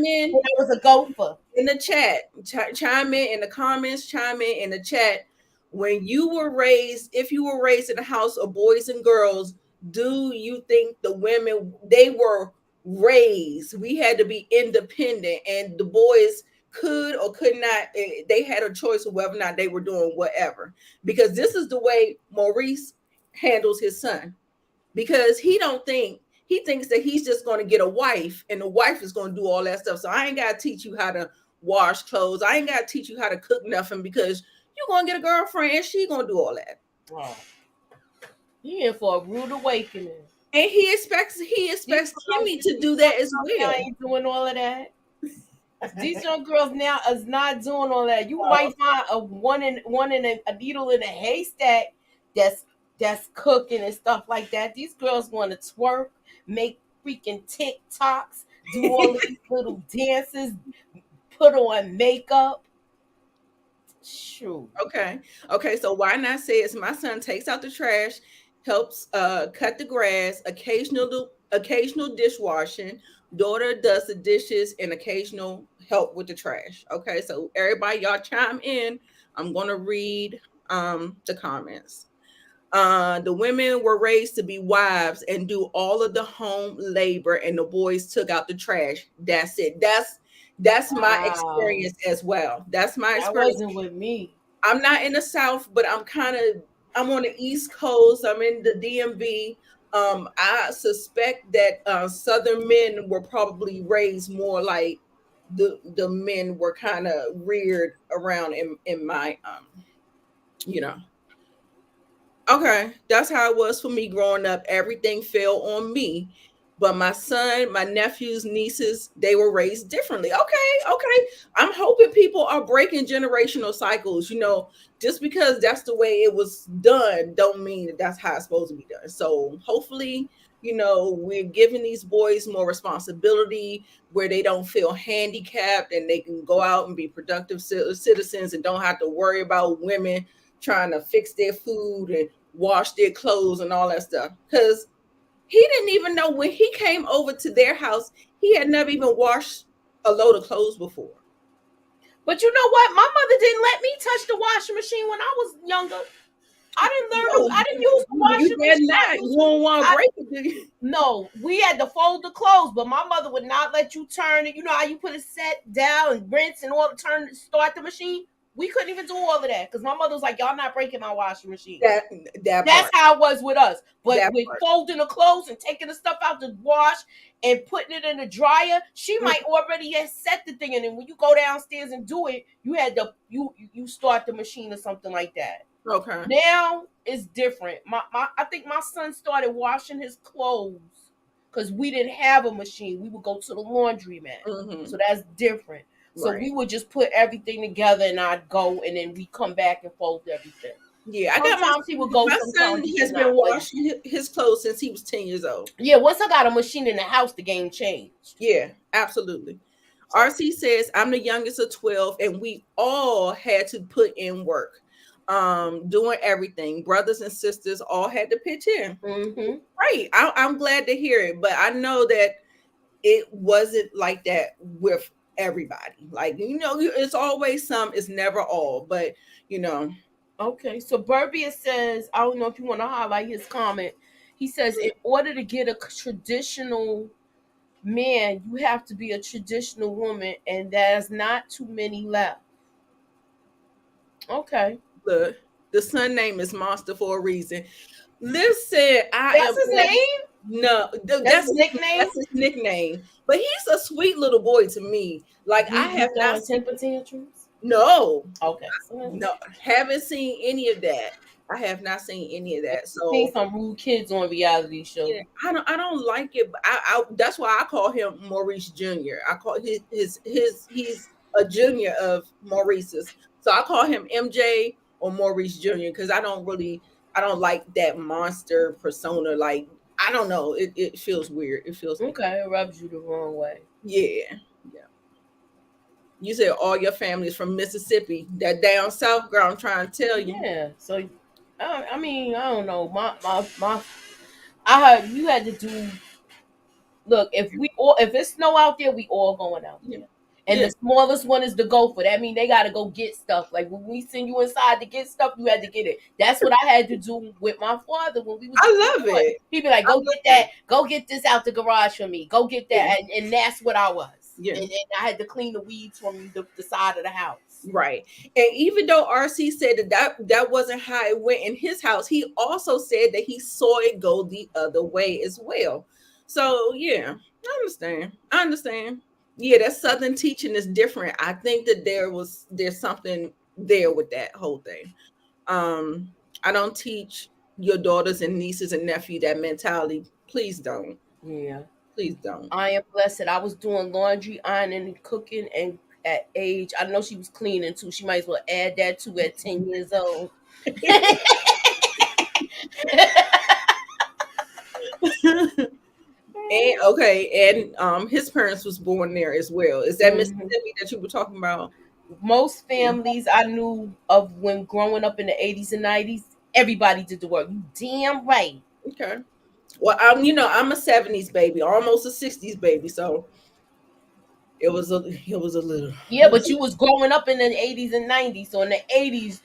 in. It was a gopher. In the chat. Chime in the comments. Chime in the chat. When you were raised, if you were raised in a house of boys and girls, do you think the women, they were raised, we had to be independent, and the boys could or could not, they had a choice of whether or not they were doing whatever? Because this is the way Maurice handles his son, because he thinks that he's just going to get a wife and the wife is going to do all that stuff. So I ain't got to teach you how to wash clothes. I ain't got to teach you how to cook nothing, because you're going to get a girlfriend and she going to do all that. Wow. He in for a rude awakening. And he expects Kimmi to do that as well. I ain't doing all of that. These young girls now is not doing all that. You might find a needle in a haystack that's cooking and stuff like that. These girls want to twerk, make freaking TikToks, do all these little dances, put on makeup. Shoot. Okay. So why not say it's my son takes out the trash, helps cut the grass, occasional dishwashing, daughter does the dishes, and occasional help with the trash. Okay, so everybody, y'all chime in. I'm gonna read the comments. The women were raised to be wives and do all of the home labor, and the boys took out the trash. That's it. That's my experience as well. That's my experience. That wasn't with me. I'm not in the South, but I'm on the East Coast. I'm in the DMV. I suspect that Southern men were probably raised more like the men were kind of reared around in my Okay, that's how it was for me growing up. Everything fell on me. But my son, my nephews, nieces, they were raised differently. Okay. I'm hoping people are breaking generational cycles. Just because that's the way it was done, don't mean that that's how it's supposed to be done. So hopefully, we're giving these boys more responsibility where they don't feel handicapped and they can go out and be productive citizens and don't have to worry about women trying to fix their food and wash their clothes and all that stuff. Because He didn't even know when he came over to their house, he had never even washed a load of clothes before. But you know what? My mother didn't let me touch the washing machine when I was younger. I didn't learn. I didn't use the washing You did machine. not. You don't want to break it, do you? No, we had to fold the clothes, but my mother would not let you turn it. You know how you put it set down and rinse and all start the machine? We couldn't even do all of that because my mother was like, y'all not breaking my washing machine. That's part. how it was with us. But That with part. folding the clothes and taking the stuff out to wash and putting it in the dryer, she might already have set the thing. And then when you go downstairs and do it, you had to you start the machine or something like that. Okay. Now it's different. I think my son started washing his clothes because we didn't have a machine. We would go to the laundromat. Mm-hmm. So that's different. So Right. we would just put everything together and I'd go and then we come back and fold everything. Yeah, Sometimes he would go. My Sometimes son he has would been not, but- washing his clothes since he was 10 years old. Yeah, once I got a machine in the house, the game changed. Yeah, absolutely. RC says, I'm the youngest of 12, and we all had to put in work, doing everything. Brothers and sisters all had to pitch in. Mm-hmm. Right. I'm glad to hear it, but I know that it wasn't like that with everybody. Like, you know, it's always some, it's never all, but you know. Okay, so Burbia says, I don't know if you want to highlight his comment. He says, in order to get a traditional man, you have to be a traditional woman, and there's not too many left. Okay. The son name is Monster for a reason. Listen, That's his name? No, That's his nickname? That's his nickname. But he's a sweet little boy to me. Like, I have not temper tantrums. No. Okay. No, haven't seen any of that. I have not seen any of that. So seen some rude kids on reality shows. Yeah, I don't like it. But I that's why I call him Maurice Jr. I call his he's a junior of Maurice's. So I call him MJ or Maurice Jr. because I don't like that monster persona. Like, I don't know. It feels weird. It feels okay. It rubs you the wrong way. Yeah. You said all your family's from Mississippi. That down south, girl. I'm trying to tell you. Yeah. So, I mean, I don't know. I heard you had to do. Look, if it's snow out there, we all going out there. And the smallest one is the gopher. That means they got to go get stuff. Like when we send you inside to get stuff, you had to get it. That's what I had to do with my father when we was. I love it. He'd be like, "Go get that. Go get this out the garage for me. Go get that." And that's what I was. Yeah. And I had to clean the weeds from the side of the house. Right. And even though RC said that wasn't how it went in his house, he also said that he saw it go the other way as well. So yeah, I understand. Yeah, that Southern teaching is different. I think that there's something there with that whole thing. I don't teach your daughters and nieces and nephew that mentality. Please don't. Yeah. Please don't. I am blessed. I was doing laundry, ironing, and cooking, and at age, I know she was cleaning too. She might as well add that too at 10 years old. And his parents was born there as well. Is that Mississippi that you were talking about? Most families I knew of when growing up in the 80s and 90s, everybody did the work. You damn right. Okay. Well, I'm a 70s baby, almost a 60s baby, so it was a little. Yeah, but you was growing up in the 80s and 90s. So in the 80s,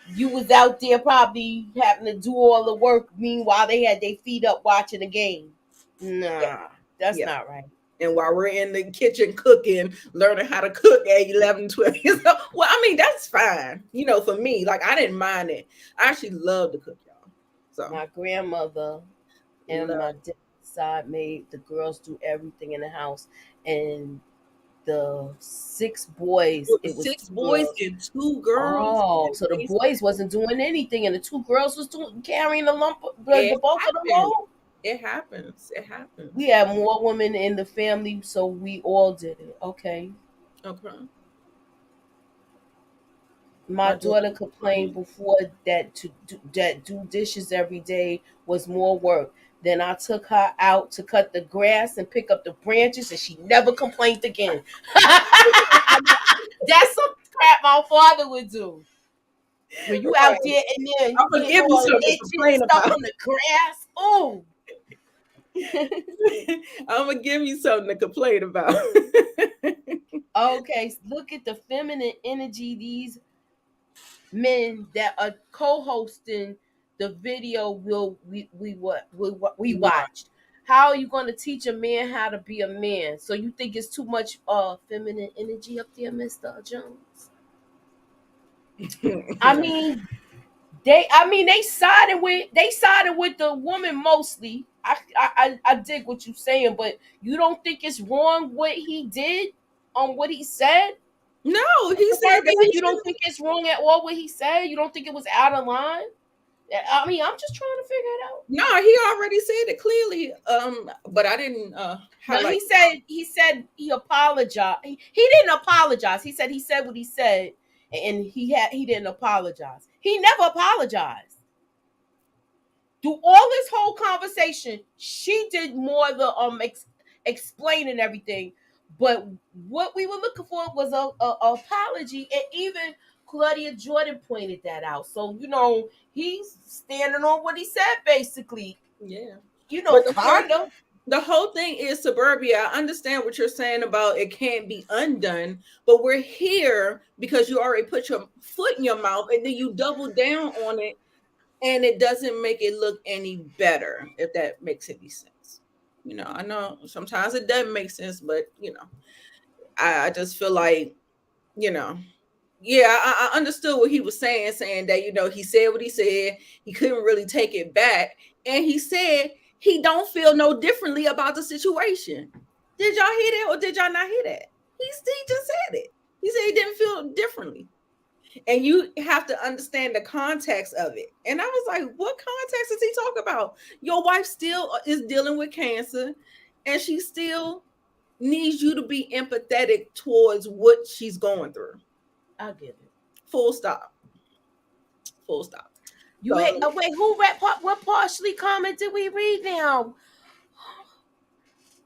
you was out there probably having to do all the work. Meanwhile, they had their feet up watching the game. Nah, that's not right. And while we're in the kitchen cooking, learning how to cook at 11, 12 years old. Well, I mean, that's fine. For me, like, I didn't mind it. I actually love to cook, y'all. So my grandmother and my dad's side made the girls do everything in the house. And the 6 boys. It was 6 boys and 2 girls. Oh, so the boys wasn't doing anything, and the 2 girls was carrying the bulk of the load. It happens. We had more women in the family, so we all did it. Okay. My daughter complained before that to do dishes every day was more work. Then I took her out to cut the grass and pick up the branches, and she never complained again. That's some crap my father would do. When you out there and then you getting all itchy and stuff on the grass, oh. I'm gonna give you something to complain about. Okay, look at the feminine energy these men that are co-hosting the video we watched. How are you going to teach a man how to be a man? So you think it's too much feminine energy up there, Mr. Jones? I mean, they sided with the woman mostly. I dig what you're saying, but you don't think it's wrong what he did on what he said? No, he said that You don't think it's wrong at all what he said? You don't think it was out of line? I mean, I'm just trying to figure it out. no, he already said it clearly. But I didn't No, highlight. he said he apologized. He didn't apologize. He said what he said, and he didn't apologize. He never apologized. Through all this whole conversation, she did more of the explaining everything. But what we were looking for was a apology, and even Claudia Jordan pointed that out. So he's standing on what he said, basically. Yeah, But kind of. The whole thing is Suburbia. I understand what you're saying about it can't be undone, but we're here because you already put your foot in your mouth and then you double down on it, and it doesn't make it look any better, if that makes any sense. I know sometimes it doesn't make sense, but I just feel like, I understood what he was saying that, he said what he said. He couldn't really take it back. And he said he don't feel no differently about the situation. Did y'all hear that or did y'all not hear that? He just said it. He said he didn't feel differently. And you have to understand the context of it. And I was like, what context is he talking about? Your wife still is dealing with cancer, and she still needs you to be empathetic towards what she's going through. I get it. Full stop. Full stop. Wait, who read what partially comment did we read now?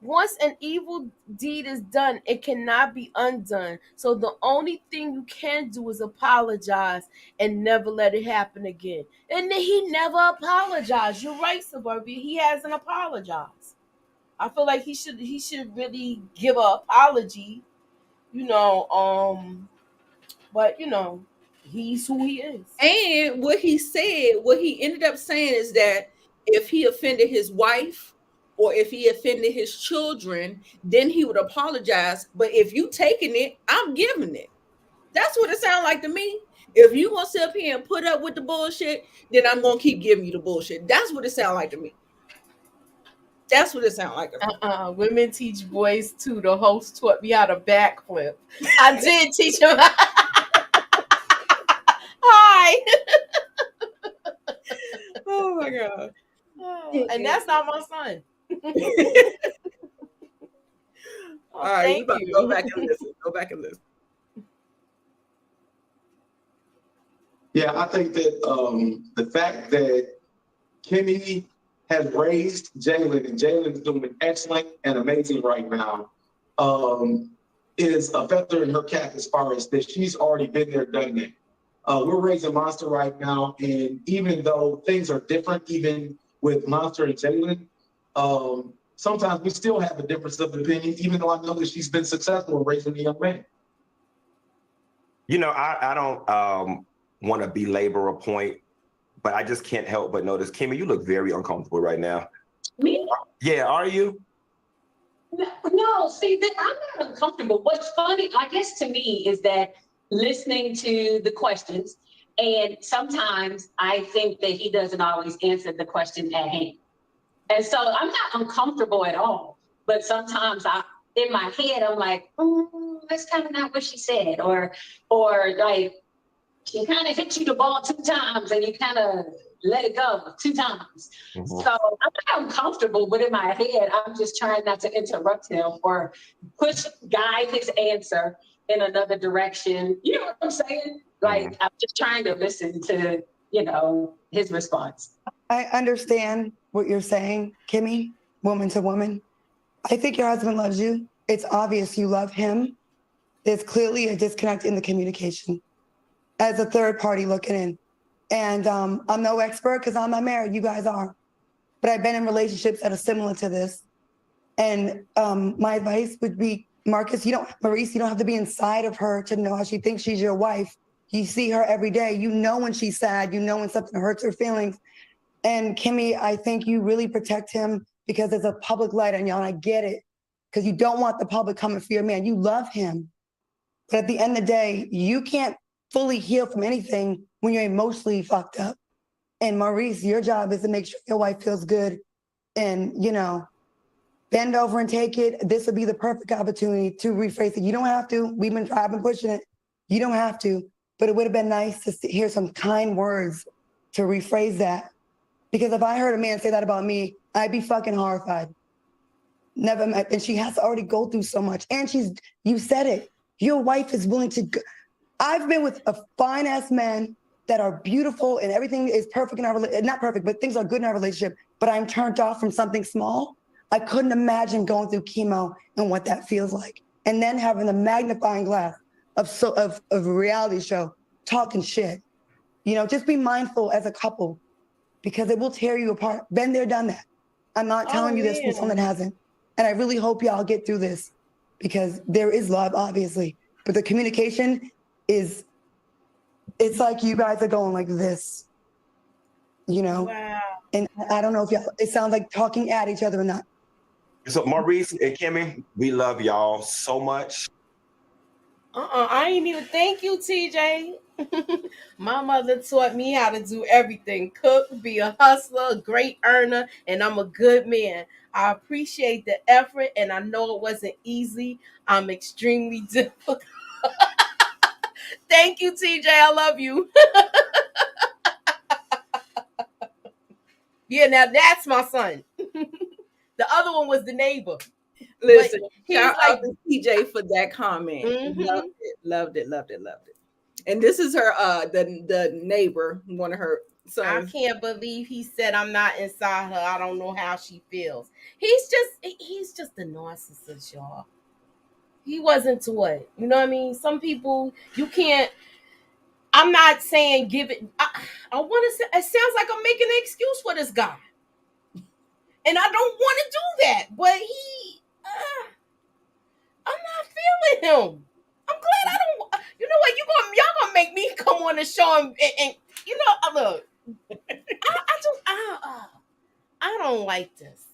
Once an evil deed is done, it cannot be undone. So the only thing you can do is apologize and never let it happen again. And then he never apologized. You're right, Suburbia. He hasn't apologized. I feel like he should really give an apology. But he's who he is. And what he ended up saying is that if he offended his wife or if he offended his children, then he would apologize. But if you taking it, I'm giving it. That's what it sounds like to me. If you gonna sit up here and put up with the bullshit, then I'm gonna keep giving you the bullshit. That's what it sounds like to me. That's what it sounds like. Women teach boys too. The host taught me how to backflip. I did teach him. Hi. Oh my god. And that's not my son. All right, you about to go back and listen. Go back and listen. Yeah, I think that the fact that Kimmi has raised Jalen, and Jalen's doing excellent and amazing right now, is a feather in her cap as far as that she's already been there, done that. We're raising Monster right now, and even though things are different, even with Monster and Jalen, sometimes we still have a difference of opinion, even though I know that she's been successful in raising the young man. I don't want to belabor a point, but I just can't help but notice, Kimmi, you look very uncomfortable right now. Me? Yeah, are you? No, see, I'm not uncomfortable. What's funny, I guess, to me is that listening to the questions, and sometimes I think that he doesn't always answer the question at hand. And so I'm not uncomfortable at all, but sometimes in my head, I'm like, that's kind of not what she said. Or like, she kind of hit you the ball 2 times and you kind of let it go 2 times. Mm-hmm. So I'm not uncomfortable, but in my head, I'm just trying not to interrupt him or guide his answer in another direction. You know what I'm saying? Like, I'm just trying to listen to, his response. I understand what you're saying, Kimmi, woman to woman. I think your husband loves you. It's obvious you love him. There's clearly a disconnect in the communication as a third party looking in. And I'm no expert because I'm not married. You guys are. but I've been in relationships that are similar to this. And my advice would be, Marcus, Maurice, you don't have to be inside of her to know how she thinks she's your wife. You see her every day. You know when she's sad. You know when something hurts her feelings. And Kimmi, I think you really protect him because there's a public light on you, and I get it. Because you don't want the public coming for your man. You love him. But at the end of the day, you can't fully heal from anything when you're emotionally fucked up. And Maurice, your job is to make sure your wife feels good and, bend over and take it. This would be the perfect opportunity to rephrase it. You don't have to. I've been pushing it. You don't have to. But it would have been nice to hear some kind words to rephrase that. Because if I heard a man say that about me, I'd be fucking horrified. Never met. And she has to already go through so much. And you said it. Your wife is willing to go. I've been with a fine ass man that are beautiful and everything is perfect in our relationship. Not perfect, but things are good in our relationship. But I'm turned off from something small. I couldn't imagine going through chemo and what that feels like. And then having a magnifying glass of a reality show, talking shit. Just be mindful as a couple because it will tear you apart. Been there, done that. I'm not telling you this from someone that hasn't. And I really hope y'all get through this because there is love, obviously. But the communication it's like you guys are going like this, Wow. And I don't know if it sounds like talking at each other or not. So Maurice and Kimmi, we love y'all so much. I ain't even thank you, TJ. My mother taught me how to do everything: cook, be a hustler, a great earner, and I'm a good man. I appreciate the effort, and I know it wasn't easy. I'm extremely difficult. Thank you, TJ. I love you. Yeah, now that's my son. The other one was the neighbor. Listen, he's shout like, out to TJ for that comment. mm-hmm. Loved it. And this is her the neighbor, one of her I sons. can't believe he said I'm not inside her. I don't know how she feels. He's just a narcissist, y'all. He wasn't taught. You know what I mean? Some people you can't. I'm not saying give it. I want to say it sounds like I'm making an excuse for this guy, and I don't want to do that. But I'm not feeling him. I'm glad I don't. You know what? Y'all gonna make me come on the show and look. I don't like this.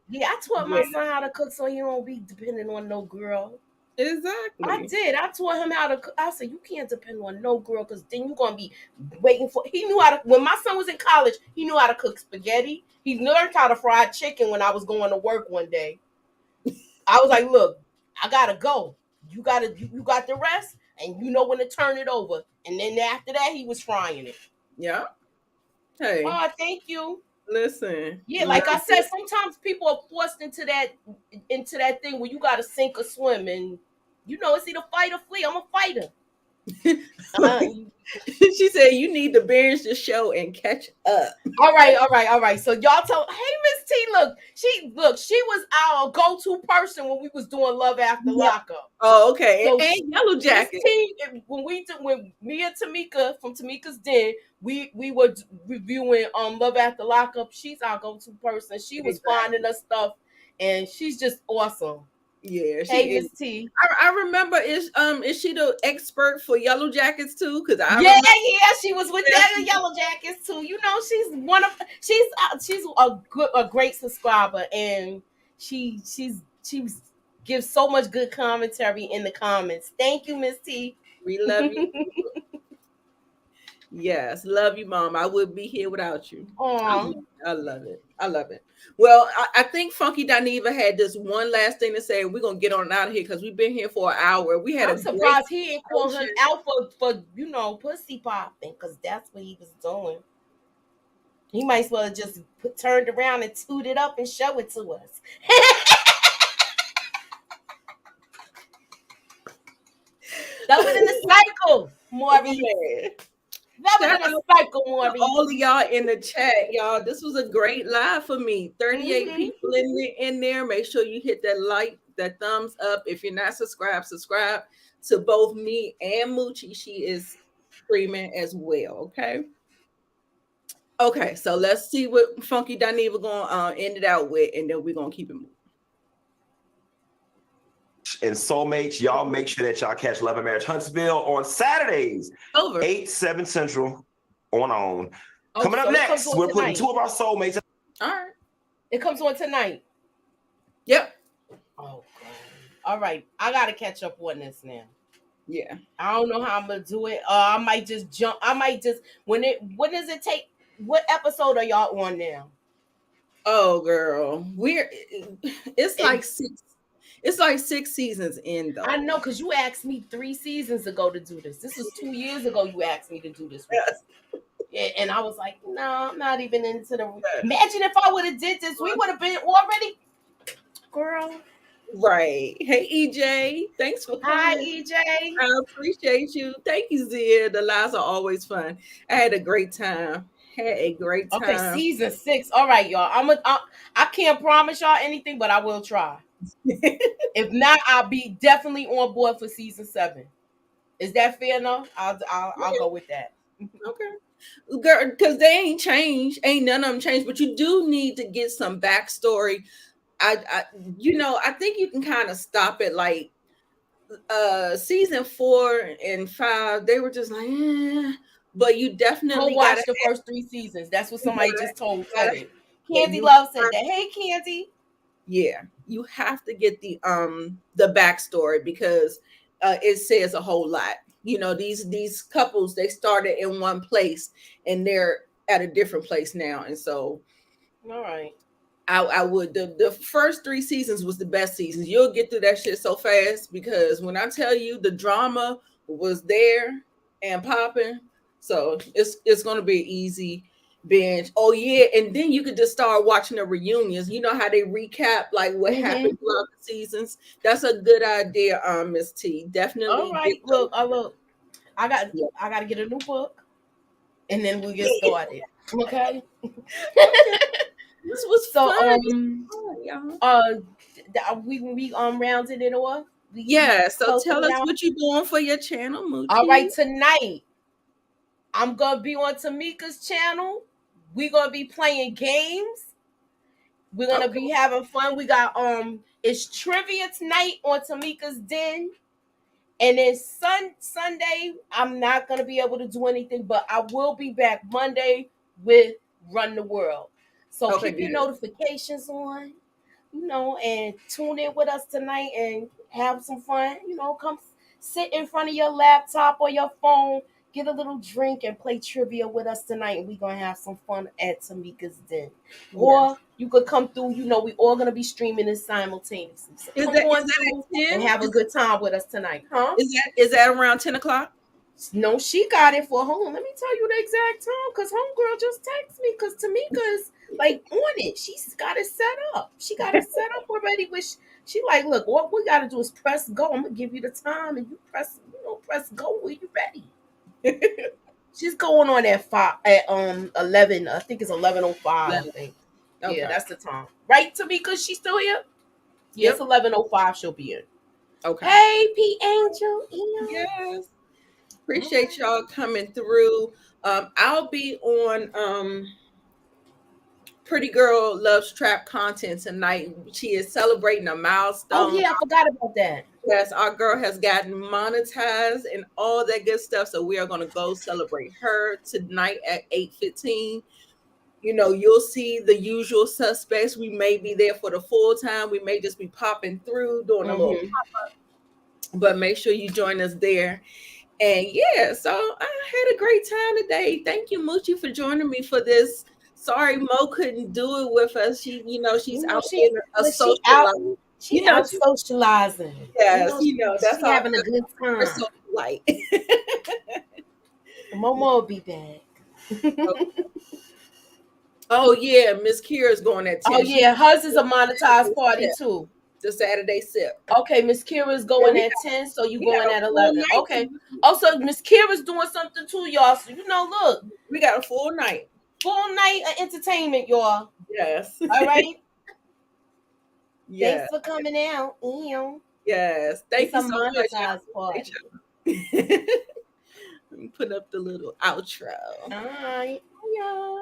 Yeah, I taught my son how to cook so he don't be depending on no girl. Exactly. I did. I taught him how to cook. I said, you can't depend on no girl because then you're going to be waiting for. He knew how to, when my son was in college, he knew how to cook spaghetti. He learned how to fry chicken when I was going to work one day. I was like, look, I got to go. You got the rest and you know when to turn it over. And then after that, he was frying it. Yeah. Hey. Oh, thank you. Listen. Yeah, like I said, sometimes people are forced into that thing where you got to sink or swim, and it's either fight or flee. I'm a fighter. She said you need to binge the show and catch up. All right. So y'all tell, hey Miss T, look, she was our go-to person when we was doing Love After Lockup. Oh, okay. So and Yellow Jacket. When me and Tamika from Tamika's Den, we were reviewing Love After Lockup. She's our go-to person. She was finding us stuff, and she's just awesome. Yeah, hey Miss T. I remember is she the expert for Yellow Jackets too? Because she was with the Yellow Jackets too. She's a great subscriber, and she gives so much good commentary in the comments. Thank you, Miss T. We love you. Yes, love you, Mom. I wouldn't be here without you. Aww. I love it. Well, I think Funky Dineva had this one last thing to say, and we're gonna get on out of here because we've been here for an hour. I'm surprised he didn't call him out for pussy popping, because that's what he was doing. He might as well have just turned around and tooted up and show it to us. That was in the cycle, Maurice. That was in the cycle, Maurice. All of y'all in the chat, y'all. This was a great live for me. 38 people in there. Make sure you hit that like, that thumbs up. If you're not subscribed, subscribe to both me and Moochie. She is streaming as well. Okay. Okay, so let's see what Funky Dineva gonna end it out with, and then we're gonna keep it moving. And soulmates, y'all make sure that y'all catch Love and Marriage Huntsville on Saturdays, Over 8-7 Central on. Oh, Coming up so it comes next, on we're putting tonight. 2 of our soulmates. All right. It comes on tonight. Yep. Oh, God. All right. I got to catch up on this now. Yeah. I don't know how I'm going to do it. I might just jump. I might just, when does it take? What episode are y'all on now? Oh, girl. It's like 6 seasons in, though. I know, because you asked me 3 seasons ago to do this. This was 2 years ago you asked me to do this. Yes. Yeah, and I was like, no, I'm not even into the... Imagine if I would have did this. We would have been already... Girl. Right. Hey, EJ. Thanks for coming. Hi, EJ. I appreciate you. Thank you, Zia. The lives are always fun. I had a great time. Okay, season 6. All right, y'all. I can't promise y'all anything, but I will try. If not, I'll be definitely on board for season 7. Is that fair enough? I'll go with that. Okay. Girl, because they ain't changed. Ain't none of them changed, but you do need to get some backstory. I think you can kind of stop it like season 4 and 5. They were just like, but you definitely watch the first 3 seasons. That's what somebody just said it. Candy Love said that. Hey, Candy. Yeah, you have to get the backstory because it says a whole lot. You know, these couples, they started in one place and they're at a different place now, and so all right. I would the first 3 seasons was the best seasons. You'll get through that shit so fast because when I tell you the drama was there and popping, so it's gonna be an easy binge. Oh yeah, and then you could just start watching the reunions. You know how they recap like what happened throughout the seasons. That's a good idea, Miss T. Definitely. All right, look. I got to get a new book, and then we'll get started. Okay. This was so fun. We rounded it off. Yeah. So tell us what you're doing for your channel, Moochie. All right, tonight I'm gonna be on Tamika's channel. We're gonna be playing games. We're gonna be having fun. We got it's trivia tonight on Tamika's Den. And then Sunday, I'm not gonna be able to do anything, but I will be back Monday with Run the World. So keep your notifications on, and tune in with us tonight and have some fun. Come sit in front of your laptop or your phone, get a little drink, and play trivia with us tonight. And we're gonna have some fun at Tamika's Den. Yes. Or you could come through. We all gonna be streaming this simultaneously. So come on through and have a good time with us tonight, huh? Is that around 10 o'clock? No, she got it for hold on. Let me tell you the exact time, because homegirl just texted me because Tamika is like on it. She's got it set up. She got it set up already. Which she like, look, what we got to do is press go. I'm gonna give you the time, and you press go when you ready. She's going on at 11. I think it's 11:05. I think. Okay. Yeah, that's the time. Right, Tamika? She's still here. Yeah, it's 11:05. She'll be in. Okay. Hey, P Angel. Yes. Appreciate y'all coming through. I'll be on Pretty Girl Loves Trap content tonight. She is celebrating a milestone. Oh yeah, I forgot about that. Yes, our girl has gotten monetized and all that good stuff. So we are going to go celebrate her tonight at 8:15. You'll see the usual suspects. We may be there for the full time. We may just be popping through doing a little pop-up. But make sure you join us there. And yeah, so I had a great time today. Thank you, Moochie, for joining me for this. Sorry, Mo couldn't do it with us. She's out in a social. She's out socializing. Yes, that's she's having a good time. So light. Momo will be back. Oh yeah, Miss Kira's going at 10. Oh yeah, hers is a monetized party too. The Saturday sip. Okay, Miss Kira's going at 10, so you going at 11. Okay. Also, Miss Kira's doing something too, y'all. So look, we got a full night. Full night of entertainment, y'all. Yes. All right. Yes. Thanks for coming out. Yes. Thank you so much. Party. Let me put up the little outro. All right. Y'all.